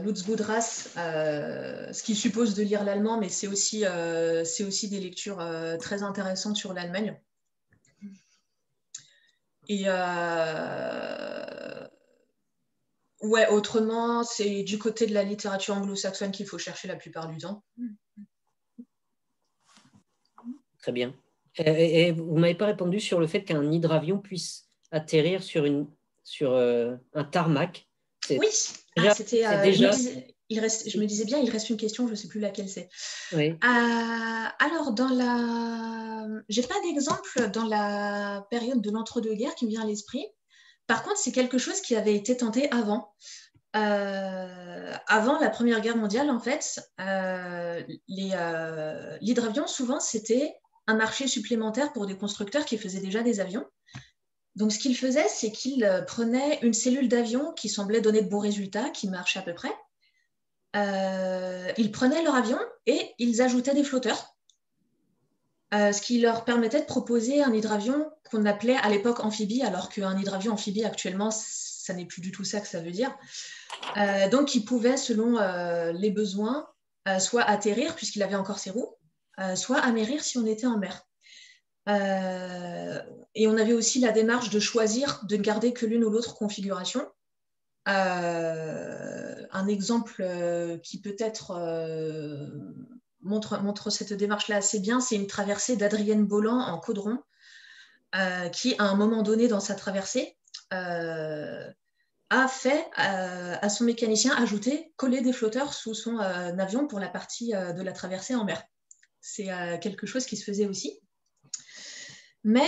Speaker 2: Lutz Boudras, ce qui suppose de lire l'allemand, mais c'est aussi des lectures très intéressantes sur l'Allemagne. Et ouais, autrement, c'est du côté de la littérature anglo-saxonne qu'il faut chercher la plupart du temps.
Speaker 3: Très bien. Et vous ne m'avez pas répondu sur le fait qu'un hydravion puisse atterrir sur un tarmac.
Speaker 2: Oui, c'était.
Speaker 3: Déjà...
Speaker 2: Je me disais bien, il reste une question, je ne sais plus laquelle c'est.
Speaker 3: Oui.
Speaker 2: Alors, j'ai pas d'exemple dans la période de l'entre-deux-guerres qui me vient à l'esprit. Par contre, c'est quelque chose qui avait été tenté avant. Avant la Première Guerre mondiale, en fait, l'hydravion, souvent, c'était un marché supplémentaire pour des constructeurs qui faisaient déjà des avions. Donc, ce qu'ils faisaient, c'est qu'ils prenaient une cellule d'avion qui semblait donner de bons résultats, qui marchait à peu près. Ils prenaient leur avion et ils ajoutaient des flotteurs, ce qui leur permettait de proposer un hydravion qu'on appelait à l'époque amphibie, alors qu'un hydravion amphibie actuellement, ça n'est plus du tout ça que ça veut dire. Donc, il pouvait, selon les besoins, soit atterrir, puisqu'il avait encore ses roues, soit amérir si on était en mer. Et on avait aussi la démarche de choisir de ne garder que l'une ou l'autre configuration. Un exemple qui peut-être montre cette démarche-là assez bien, c'est une traversée d'Adrienne Bolland en caudron, qui, à un moment donné dans sa traversée, a fait à son mécanicien coller des flotteurs sous son avion pour la partie de la traversée en mer. C'est quelque chose qui se faisait aussi. Mais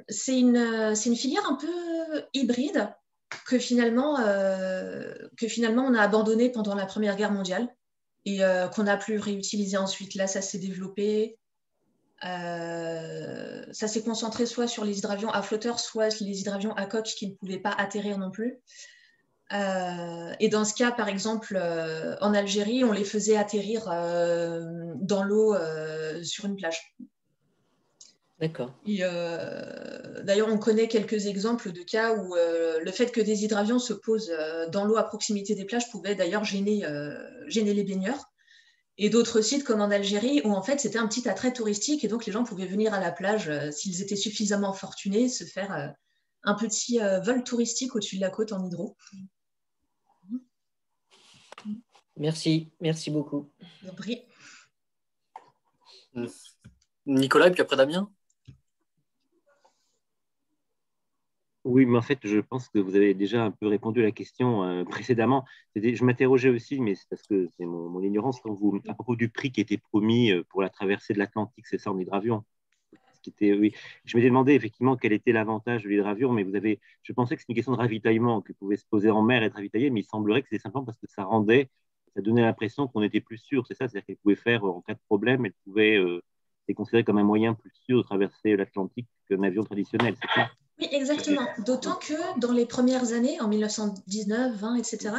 Speaker 2: c'est une filière un peu hybride que finalement on a abandonné pendant la Première Guerre mondiale et qu'on n'a plus réutilisé ensuite. Là, ça s'est développé. Ça s'est concentré soit sur les hydravions à flotteurs, soit les hydravions à coque qui ne pouvaient pas atterrir non plus. Et dans ce cas, par exemple, en Algérie, on les faisait atterrir dans l'eau sur une plage.
Speaker 3: D'accord.
Speaker 2: D'ailleurs, on connaît quelques exemples de cas où le fait que des hydravions se posent dans l'eau à proximité des plages pouvait d'ailleurs gêner les baigneurs. Et d'autres sites comme en Algérie où en fait c'était un petit attrait touristique et donc les gens pouvaient venir à la plage s'ils étaient suffisamment fortunés, se faire un petit vol touristique au-dessus de la côte en hydro.
Speaker 3: Merci beaucoup.
Speaker 2: Je vous en prie.
Speaker 1: Nicolas, et puis après Damien.
Speaker 4: Oui, mais en fait, je pense que vous avez déjà un peu répondu à la question précédemment. Je m'interrogeais aussi, mais c'est parce que c'est mon ignorance, à propos du prix qui était promis pour la traversée de l'Atlantique, c'est ça, en hydravion. Oui. Je m'étais demandé effectivement quel était l'avantage de l'hydravion, mais je pensais que c'était une question de ravitaillement, que pouvait se poser en mer et être ravitaillé, mais il semblerait que c'était simplement parce que ça donnait l'impression qu'on était plus sûr, c'est ça, c'est-à-dire qu'elle pouvait faire, en cas de problème, elle pouvait être considérée comme un moyen plus sûr de traverser l'Atlantique qu'un avion traditionnel, c'est ça?
Speaker 2: Oui, exactement. D'autant que dans les premières années, en 1919, 20, etc.,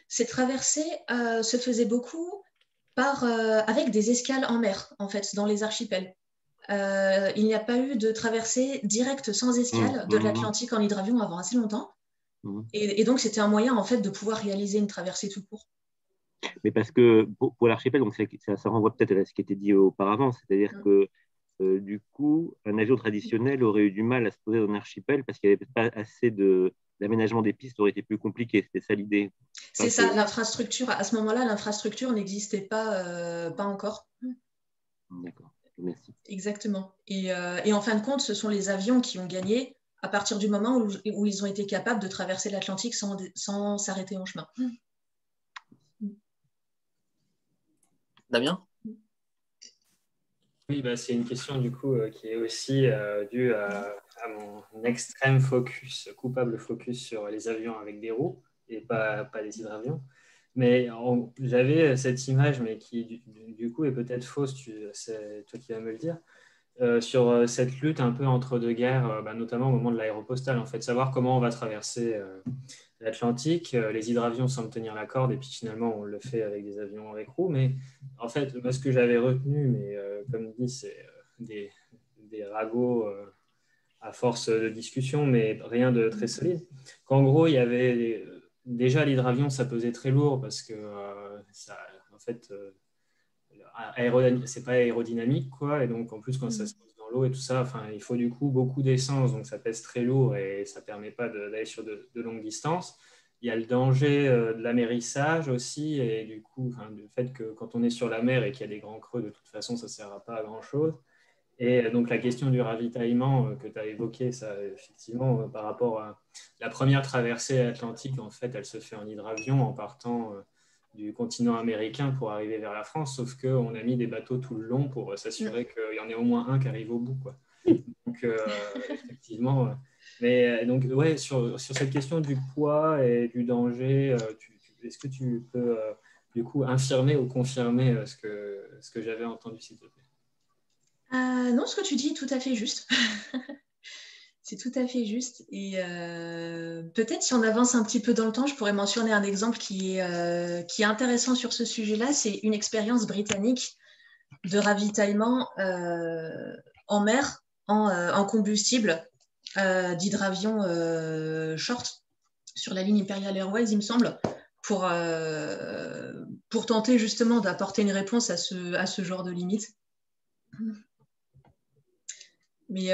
Speaker 2: ces traversées se faisaient beaucoup avec des escales en mer, en fait, dans les archipels. Il n'y a pas eu de traversée directe sans escale de l'Atlantique en hydravion avant assez longtemps. Et donc, c'était un moyen, en fait, de pouvoir réaliser une traversée tout court.
Speaker 4: Mais parce que pour l'archipel, donc ça renvoie peut-être à ce qui était dit auparavant, c'est-à-dire que du coup, un avion traditionnel aurait eu du mal à se poser dans un archipel parce qu'il n'y avait pas assez d'aménagement des pistes, aurait été plus compliqué. C'était ça l'idée.
Speaker 2: C'est ça, l'infrastructure. À ce moment-là, l'infrastructure n'existait pas encore.
Speaker 4: D'accord, merci.
Speaker 2: Exactement. Et en fin de compte, ce sont les avions qui ont gagné à partir du moment où ils ont été capables de traverser l'Atlantique sans s'arrêter en chemin.
Speaker 1: Damien?
Speaker 5: Oui, c'est une question du coup qui est aussi due à mon extrême coupable focus sur les avions avec des roues et pas les hydravions. Mais j'avais cette image, mais qui du coup est peut-être fausse, c'est toi qui vas me le dire, sur cette lutte un peu entre deux guerres, notamment au moment de l'aéropostale, en fait, savoir comment on va traverser l'Atlantique. Les hydravions semblent tenir la corde et puis finalement on le fait avec des avions avec roues. Mais en fait, moi, ce que j'avais retenu, mais comme dit, c'est des ragots à force de discussion, mais rien de très solide. Qu'en gros, il y avait déjà l'hydravion, ça pesait très lourd parce que en fait, c'est pas aérodynamique, quoi. Et donc, en plus, quand ça se pose dans l'eau et tout ça, enfin, il faut du coup beaucoup d'essence, donc ça pèse très lourd et ça permet pas d'aller sur de longues distances. Il y a le danger de l'amérissage aussi, et du coup, le fait que quand on est sur la mer et qu'il y a des grands creux, de toute façon, ça ne sert pas à grand-chose. Et donc, la question du ravitaillement que tu as évoqué, ça, effectivement, par rapport à la première traversée atlantique, en fait, elle se fait en hydravion en partant du continent américain pour arriver vers la France, sauf qu'on a mis des bateaux tout le long pour s'assurer qu'il y en ait au moins un qui arrive au bout, quoi. Donc, effectivement. Mais donc, ouais, sur cette question du poids et du danger, est-ce que tu peux du coup infirmer ou confirmer ce que j'avais entendu, s'il te plaît?
Speaker 2: Non, ce que tu dis est tout à fait juste. C'est tout à fait juste. Et peut-être si on avance un petit peu dans le temps, je pourrais mentionner un exemple qui est intéressant sur ce sujet-là. C'est une expérience britannique de ravitaillement en mer, en combustible d'hydravion short sur la ligne Imperial Airways, il me semble, pour tenter justement d'apporter une réponse à ce genre de limite. Mais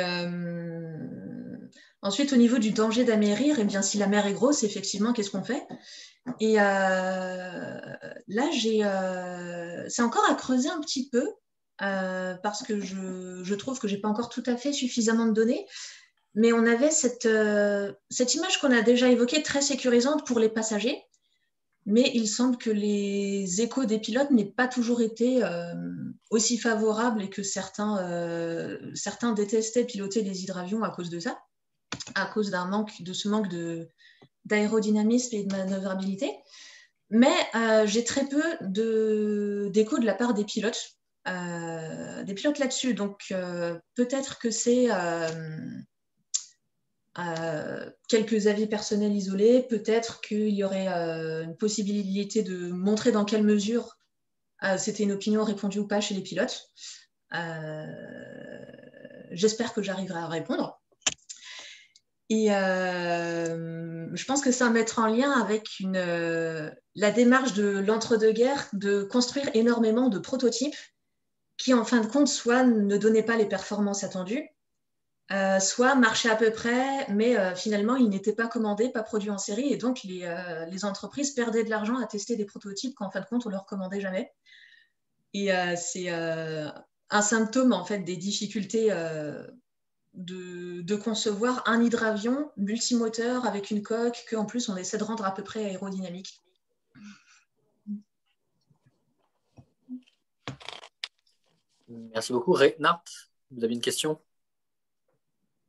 Speaker 2: ensuite, au niveau du danger d'amérir, eh bien, si la mer est grosse, effectivement, qu'est-ce qu'on fait? Et là, c'est encore à creuser un petit peu parce que je trouve que je n'ai pas encore tout à fait suffisamment de données. Mais on avait cette image qu'on a déjà évoquée, très sécurisante pour les passagers. Mais il semble que les échos des pilotes n'aient pas toujours été aussi favorables et que certains détestaient piloter les hydravions à cause de ça, à cause de ce manque d'aérodynamisme et de manœuvrabilité. Mais j'ai très peu d'échos de la part des pilotes là-dessus. Donc peut-être que c'est quelques avis personnels isolés, peut-être qu'il y aurait une possibilité de montrer dans quelle mesure c'était une opinion répandue ou pas chez les pilotes. J'espère que j'arriverai à répondre. Et je pense que ça va mettre en lien avec la démarche de l'entre-deux-guerres de construire énormément de prototypes qui, en fin de compte, soit ne donnaient pas les performances attendues, soit marchaient à peu près, mais finalement, ils n'étaient pas commandés, pas produits en série, et donc les entreprises perdaient de l'argent à tester des prototypes qu'en fin de compte, on ne leur commandait jamais. Et c'est un symptôme, en fait, des difficultés de concevoir un hydravion multimoteur avec une coque qu'en plus, on essaie de rendre à peu près aérodynamique.
Speaker 1: Merci beaucoup. Reinhard, vous avez une question?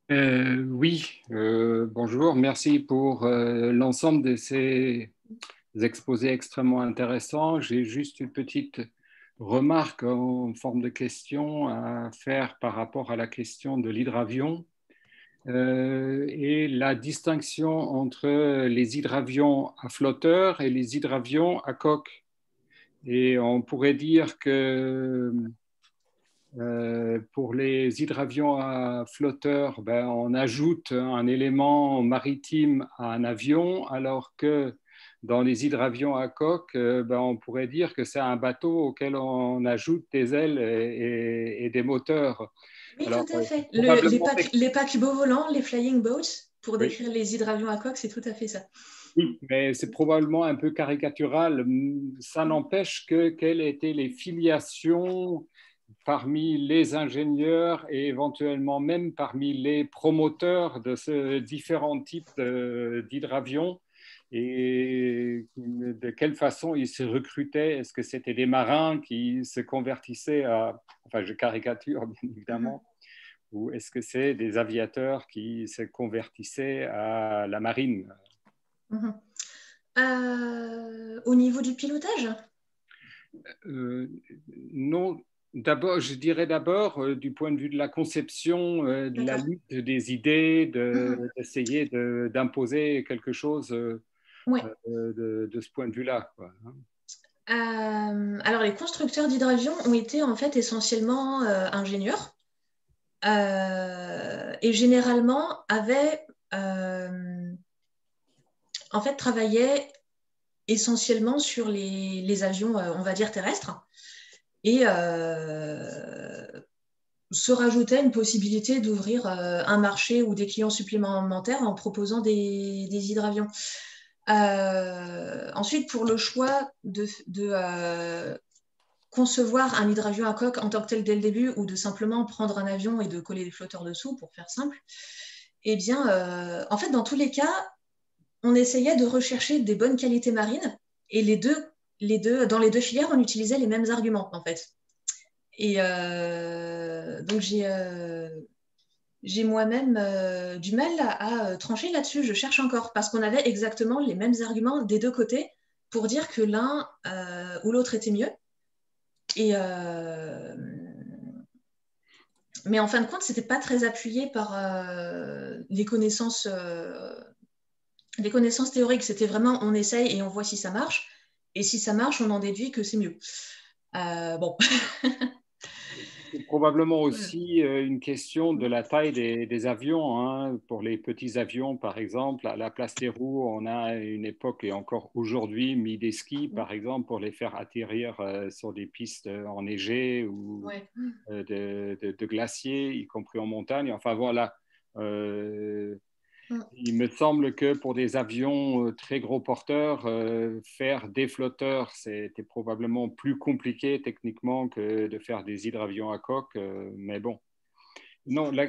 Speaker 6: Oui, bonjour. Merci pour l'ensemble de ces exposés extrêmement intéressants. J'ai juste une petite remarque en forme de question à faire par rapport à la question de l'hydravion et la distinction entre les hydravions à flotteur et les hydravions à coque. Et on pourrait dire que pour les hydravions à flotteur, on ajoute un élément maritime à un avion, alors que dans les hydravions à coque, on pourrait dire que c'est un bateau auquel on ajoute des ailes et des moteurs.
Speaker 2: Oui,
Speaker 6: alors,
Speaker 2: tout à fait. Les paquebots volants, les flying boats, pour décrire les hydravions à coque, c'est tout à fait ça.
Speaker 6: Oui, mais c'est probablement un peu caricatural. Ça n'empêche que quelles étaient les filiations parmi les ingénieurs et éventuellement même parmi les promoteurs de ce différents types d'hydravions et de quelle façon ils se recrutaient. Est-ce que c'était des marins qui se convertissaient enfin je caricature bien évidemment, ou est-ce que c'est des aviateurs qui se convertissaient à la marine?
Speaker 2: Au niveau du pilotage?
Speaker 6: Non. D'abord, je dirais du point de vue de la conception, de la lutte des idées, d'essayer d'imposer quelque chose de ce point de vue-là.
Speaker 2: Alors, les constructeurs d'hydravions ont été en fait essentiellement ingénieurs. et généralement en fait, travaillait essentiellement sur les avions, on va dire, terrestres, et se rajoutait une possibilité d'ouvrir un marché ou des clients supplémentaires en proposant des hydravions. Ensuite, pour le choix de concevoir un hydravion à coque en tant que tel dès le début ou de simplement prendre un avion et de coller des flotteurs dessous, pour faire simple, eh bien, en fait, dans tous les cas, on essayait de rechercher des bonnes qualités marines et dans les deux filières, on utilisait les mêmes arguments, en fait. Et donc, j'ai moi-même du mal à trancher là-dessus. Je cherche encore parce qu'on avait exactement les mêmes arguments des deux côtés pour dire que l'un ou l'autre était mieux. Et mais en fin de compte, c'était pas très appuyé par les connaissances théoriques. C'était vraiment on essaye et on voit si ça marche. Et si ça marche, on en déduit que c'est mieux. Bon.
Speaker 6: C'est probablement aussi une question de la taille des avions. Hein. Pour les petits avions, par exemple, à la place des roues, on a une époque et encore aujourd'hui mis des skis, par exemple, pour les faire atterrir sur des pistes enneigées ou de glaciers, y compris en montagne. Enfin voilà. Il me semble que pour des avions très gros porteurs, faire des flotteurs, c'était probablement plus compliqué techniquement que de faire des hydravions à coque. Mais bon, non, la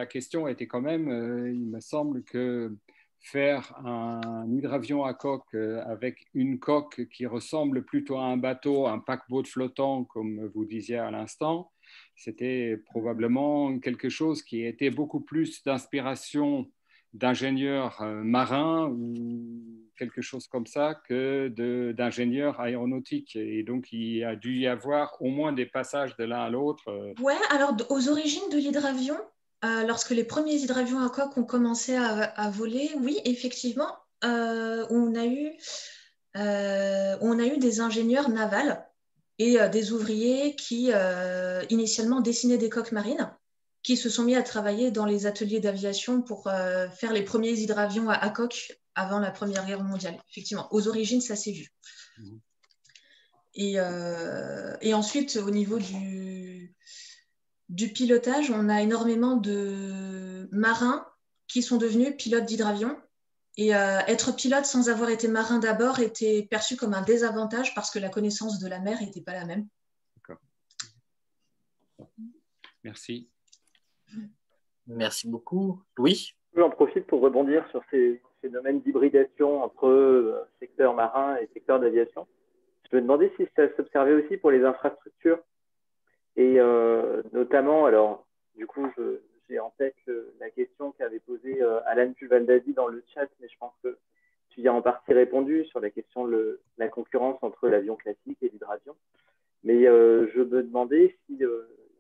Speaker 6: question était quand même, il me semble que faire un hydravion à coque avec une coque qui ressemble plutôt à un bateau, un paquebot flottant, comme vous disiez à l'instant, c'était probablement quelque chose qui était beaucoup plus d'inspiration d'ingénieurs marins ou quelque chose comme ça que d'ingénieurs aéronautiques. Et donc, il a dû y avoir au moins des passages de l'un à l'autre.
Speaker 2: Ouais, alors aux origines de l'hydravion, lorsque les premiers hydravions à coque ont commencé à voler, oui, effectivement, on a eu des ingénieurs navals et des ouvriers qui initialement dessinaient des coques marines, qui se sont mis à travailler dans les ateliers d'aviation pour faire les premiers hydravions à coque avant la Première Guerre mondiale. Effectivement, aux origines, ça s'est vu. Et ensuite, au niveau du pilotage, on a énormément de marins qui sont devenus pilotes d'hydravion. Et être pilote sans avoir été marin d'abord était perçu comme un désavantage parce que la connaissance de la mer n'était pas la même.
Speaker 6: D'accord. Merci.
Speaker 1: Merci beaucoup. Louis ?
Speaker 7: J'en profite pour rebondir sur ces phénomènes d'hybridation entre secteur marin et secteur d'aviation. Je me demandais si ça s'observait aussi pour les infrastructures. Et notamment, alors, du coup, j'ai en tête la question qu'avait posée Alan Puvaldadi dans le chat, mais je pense que tu y as en partie répondu sur la question de la concurrence entre l'avion classique et l'hydravion. Mais je me demandais s'il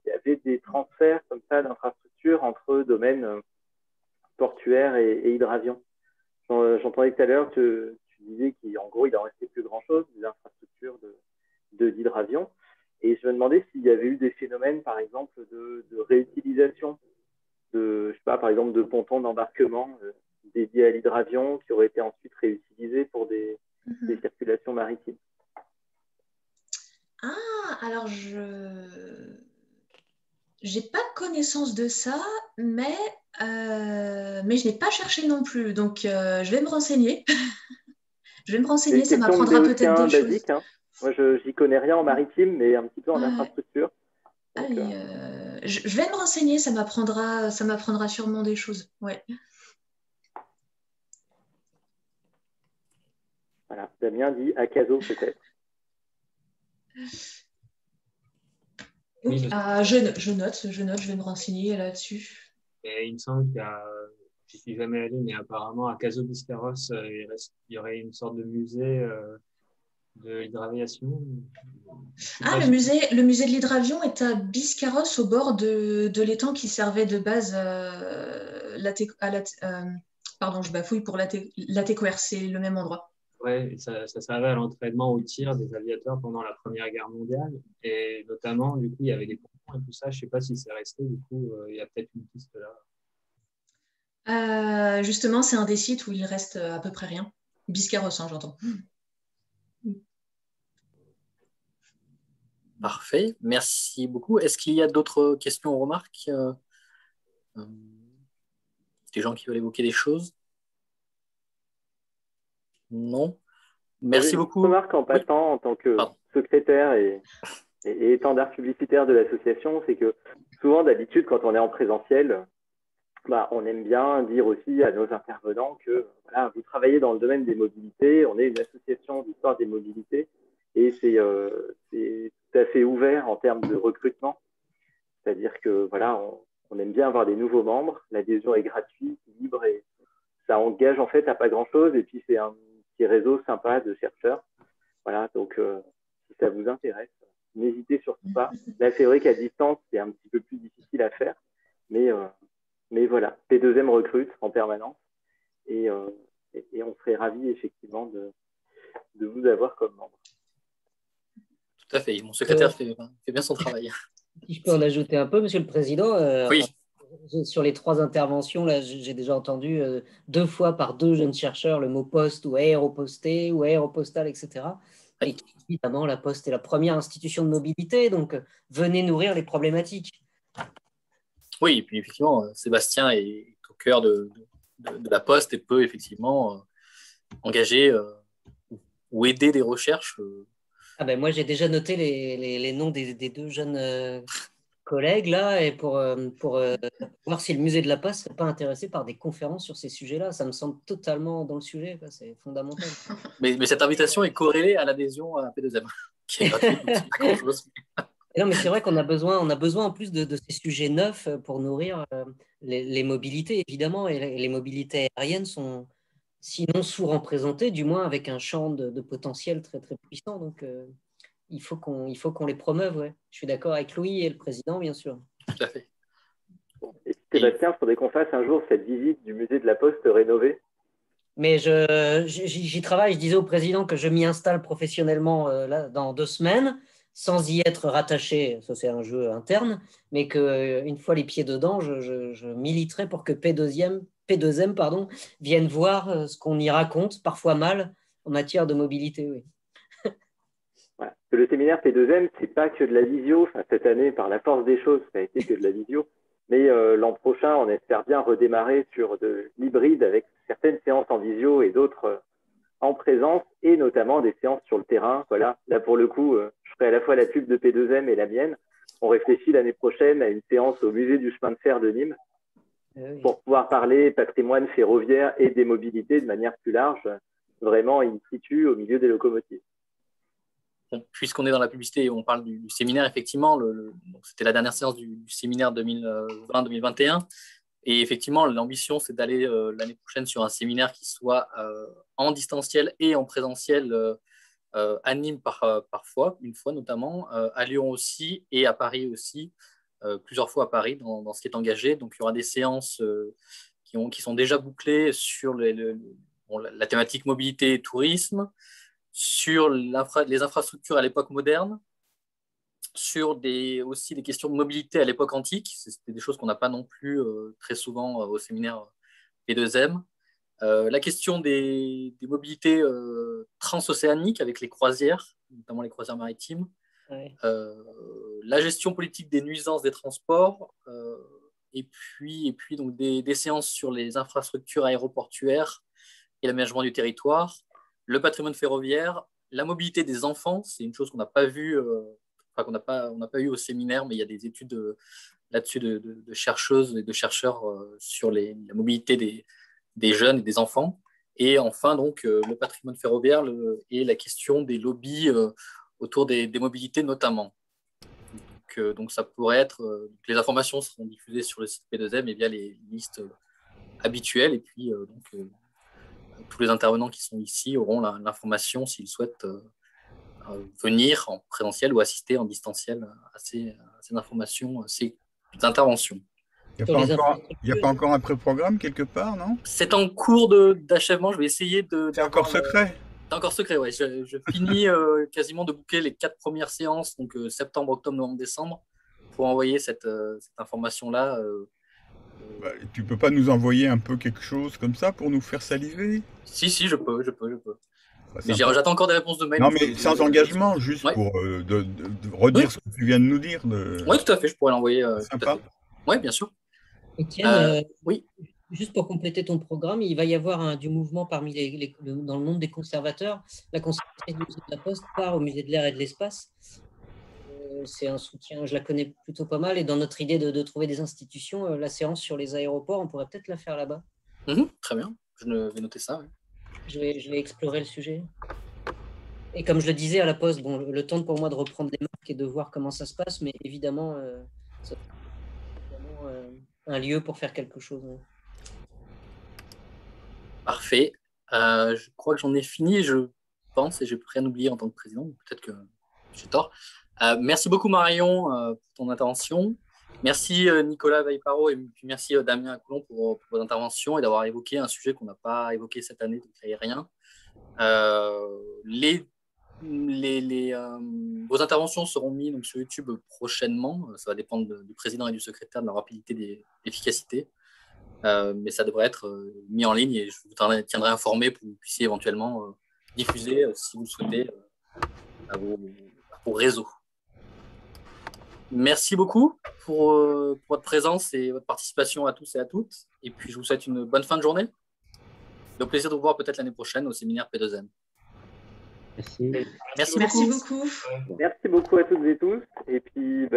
Speaker 7: y avait des transferts comme ça d'infrastructures entre domaines portuaires et hydravion. J'entendais tout à l'heure que tu disais qu'en gros, il n'en restait plus grand-chose, des infrastructures d'hydravion. Et je me demandais s'il y avait eu des phénomènes, par exemple, de réutilisation je sais pas, par exemple, de pontons d'embarquement dédiés à l'hydravion qui auraient été ensuite réutilisés pour des circulations maritimes.
Speaker 2: Ah, alors j'ai pas connaissance de ça, mais je n'ai pas cherché non plus. Donc, je vais me renseigner. Je vais me renseigner, ça m'apprendra peut-être des choses.
Speaker 7: Hein. Moi, je n'y connais rien en maritime, mais un petit peu en infrastructure. Donc,
Speaker 2: je vais me renseigner, ça m'apprendra sûrement des choses. Ouais.
Speaker 7: Voilà, Damien dit Akazo peut-être.
Speaker 2: Oui, je note, je vais me renseigner là-dessus.
Speaker 5: Et il me semble qu'il y a, je ne suis jamais allé, mais apparemment à Caso Biscarrosse, il y aurait une sorte de musée de l'hydraviation.
Speaker 2: Ah, le musée de l'hydravion est à Biscarrosse, au bord de l'étang qui servait de base pardon, je bafouille pour l'ATQR, c'est le même endroit.
Speaker 5: Ouais, ça servait à l'entraînement au tir des aviateurs pendant la Première Guerre mondiale. Et notamment, du coup, il y avait des pompons et tout ça. Je ne sais pas si c'est resté. Du coup, il y a peut-être une piste là.
Speaker 2: Justement, c'est un des sites où il reste à peu près rien. Biscarrosse, hein, j'entends.
Speaker 1: Parfait, merci beaucoup. Est-ce qu'il y a d'autres questions ou remarques? Des gens qui veulent évoquer des choses? Non. Merci beaucoup.
Speaker 7: Une remarque en passant en tant que secrétaire et étendard publicitaire de l'association, c'est que souvent, d'habitude, quand on est en présentiel, on aime bien dire aussi à nos intervenants que voilà, vous travaillez dans le domaine des mobilités, on est une association d'histoire des mobilités et c'est tout à fait ouvert en termes de recrutement. C'est-à-dire que voilà, on aime bien avoir des nouveaux membres, l'adhésion est gratuite, libre et ça engage en fait à pas grand-chose et puis c'est un petit réseau sympa de chercheurs. Voilà, donc si ça vous intéresse, n'hésitez surtout pas. Là, c'est vrai qu'à distance, c'est un petit peu plus difficile à faire, mais voilà, P2M recrute en permanence et on serait ravis effectivement de vous avoir comme membre.
Speaker 1: Tout à fait, mon secrétaire fait bien son travail.
Speaker 3: Si je peux en ajouter un peu, Monsieur le Président,
Speaker 1: oui.
Speaker 3: Sur les 3 interventions, là, j'ai déjà entendu 2 fois par 2 jeunes chercheurs le mot poste ou aéroposté ou aéropostal, etc. Et évidemment, la Poste est la première institution de mobilité, donc venez nourrir les problématiques.
Speaker 1: Oui, et puis effectivement, Sébastien est au cœur de la Poste et peut effectivement engager ou aider des recherches.
Speaker 3: Moi, j'ai déjà noté les noms des 2 jeunes collègues là, et pour voir si le musée de la Poste ne serait pas intéressé par des conférences sur ces sujets-là. Ça me semble totalement dans le sujet, c'est fondamental.
Speaker 1: Mais cette invitation est corrélée à l'adhésion à P2M, qui est gratuite, donc c'est pas grand-chose.
Speaker 3: Non, mais c'est vrai qu'on a besoin en plus de ces sujets neufs pour nourrir les mobilités, évidemment, et les mobilités aériennes sont sinon sous-représentées, du moins avec un champ de potentiel très, très puissant. Donc, il faut qu'on les promeuve. Ouais. Je suis d'accord avec Louis et le président, bien sûr.
Speaker 1: Tout à fait.
Speaker 7: Et Sébastien, il faudrait qu'on fasse un jour cette visite du musée de la Poste rénové.
Speaker 3: Mais j'y travaille. Je disais au président que je m'y installe professionnellement là, dans 2 semaines, sans y être rattaché. Ça, c'est un jeu interne. Mais qu'une fois les pieds dedans, je militerai pour que P2M vienne voir ce qu'on y raconte, parfois mal, en matière de mobilité. Oui.
Speaker 7: Voilà. Le séminaire P2M, c'est pas que de la visio. Enfin, cette année, par la force des choses, ça a été que de la visio. Mais l'an prochain, on espère bien redémarrer sur de l'hybride avec certaines séances en visio et d'autres en présence, et notamment des séances sur le terrain. Voilà. Là, pour le coup, je ferai à la fois la pub de P2M et la mienne. On réfléchit l'année prochaine à une séance au musée du chemin de fer de Nîmes pour pouvoir parler patrimoine ferroviaire et des mobilités de manière plus large, vraiment in situ au milieu des locomotives.
Speaker 1: Puisqu'on est dans la publicité et on parle du séminaire, effectivement, c'était la dernière séance du séminaire 2020-2021. Et effectivement, l'ambition, c'est d'aller l'année prochaine sur un séminaire qui soit en distanciel et en présentiel à Nîmes parfois, une fois notamment, à Lyon aussi et à Paris aussi, plusieurs fois à Paris dans ce qui est engagé. Donc, il y aura des séances qui sont déjà bouclées sur la thématique mobilité et tourisme, sur les infrastructures à l'époque moderne, sur aussi des questions de mobilité à l'époque antique. C'était des choses qu'on n'a pas non plus très souvent au séminaire P2M. La question des mobilités transocéaniques avec les croisières, notamment les croisières maritimes.
Speaker 3: Ouais.
Speaker 1: La gestion politique des nuisances des transports, et puis donc des séances sur les infrastructures aéroportuaires et l'aménagement du territoire, le patrimoine ferroviaire, la mobilité des enfants, c'est une chose qu'on n'a pas vue, on n'a pas eu au séminaire, mais il y a des études là-dessus de chercheuses et de chercheurs sur la mobilité des jeunes et des enfants. Et enfin, donc, le patrimoine ferroviaire et la question des lobbies autour des mobilités notamment. Donc, ça pourrait être... les informations seront diffusées sur le site P2M et via les listes habituelles. Et puis, tous les intervenants qui sont ici auront l'information s'ils souhaitent venir en présentiel ou assister en distanciel à ces informations, à ces interventions.
Speaker 8: Il n'y a pas encore un pré-programme quelque part, non?
Speaker 1: C'est en cours d'achèvement. Je vais essayer de...
Speaker 8: C'est encore secret?
Speaker 1: C'est encore secret, ouais. Je finis quasiment de booker les 4 premières séances, donc septembre, octobre, novembre, décembre, pour envoyer cette information-là.
Speaker 8: Bah, tu peux pas nous envoyer un peu quelque chose comme ça pour nous faire saliver?
Speaker 1: Si, je peux.
Speaker 8: Bah,
Speaker 1: Mais
Speaker 8: sympa.
Speaker 1: j'attends encore des réponses de mail.
Speaker 8: Non, mais sans engagement, juste
Speaker 1: Ouais.
Speaker 8: pour de redire
Speaker 1: Oui.
Speaker 8: ce que tu viens de nous dire.
Speaker 1: Oui, tout à fait, je pourrais l'envoyer.
Speaker 8: Sympa.
Speaker 1: Oui, bien sûr.
Speaker 3: Étienne,
Speaker 1: oui.
Speaker 3: Juste pour compléter ton programme, il va y avoir du mouvement parmi dans le monde des conservateurs. La conservatrice du musée de la Poste part au musée de l'air et de l'espace. C'est un soutien, je la connais plutôt pas mal. Et dans notre idée de trouver des institutions, la séance sur les aéroports, on pourrait peut-être la faire là-bas.
Speaker 1: Très bien, je vais noter ça. Ouais.
Speaker 3: Je vais explorer le sujet. Et comme je le disais à la Poste, bon, le temps pour moi de reprendre les marques et de voir comment ça se passe, mais évidemment, c'est un lieu pour faire quelque chose. Ouais.
Speaker 1: Parfait. Je crois que j'en ai fini, je pense, et j'ai plus rien oublié en tant que président. Peut-être que j'ai tort. Merci beaucoup Marion pour ton intervention. Merci Nicolas Vaiparo et puis merci Damien Coulon pour vos interventions et d'avoir évoqué un sujet qu'on n'a pas évoqué cette année, donc aérien. Vos interventions seront mises donc, sur YouTube prochainement. Ça va dépendre du président et du secrétaire de la rapidité et l'efficacité. Mais ça devrait être mis en ligne et je vous tiendrai informé pour que vous puissiez éventuellement diffuser, si vous le souhaitez, à vos réseaux. Merci beaucoup pour votre présence et votre participation à tous et à toutes. Et puis, je vous souhaite une bonne fin de journée. Et au plaisir de vous voir peut-être l'année prochaine au séminaire P2M.
Speaker 4: Merci.
Speaker 2: Merci beaucoup.
Speaker 7: Merci beaucoup à toutes et tous. Et puis,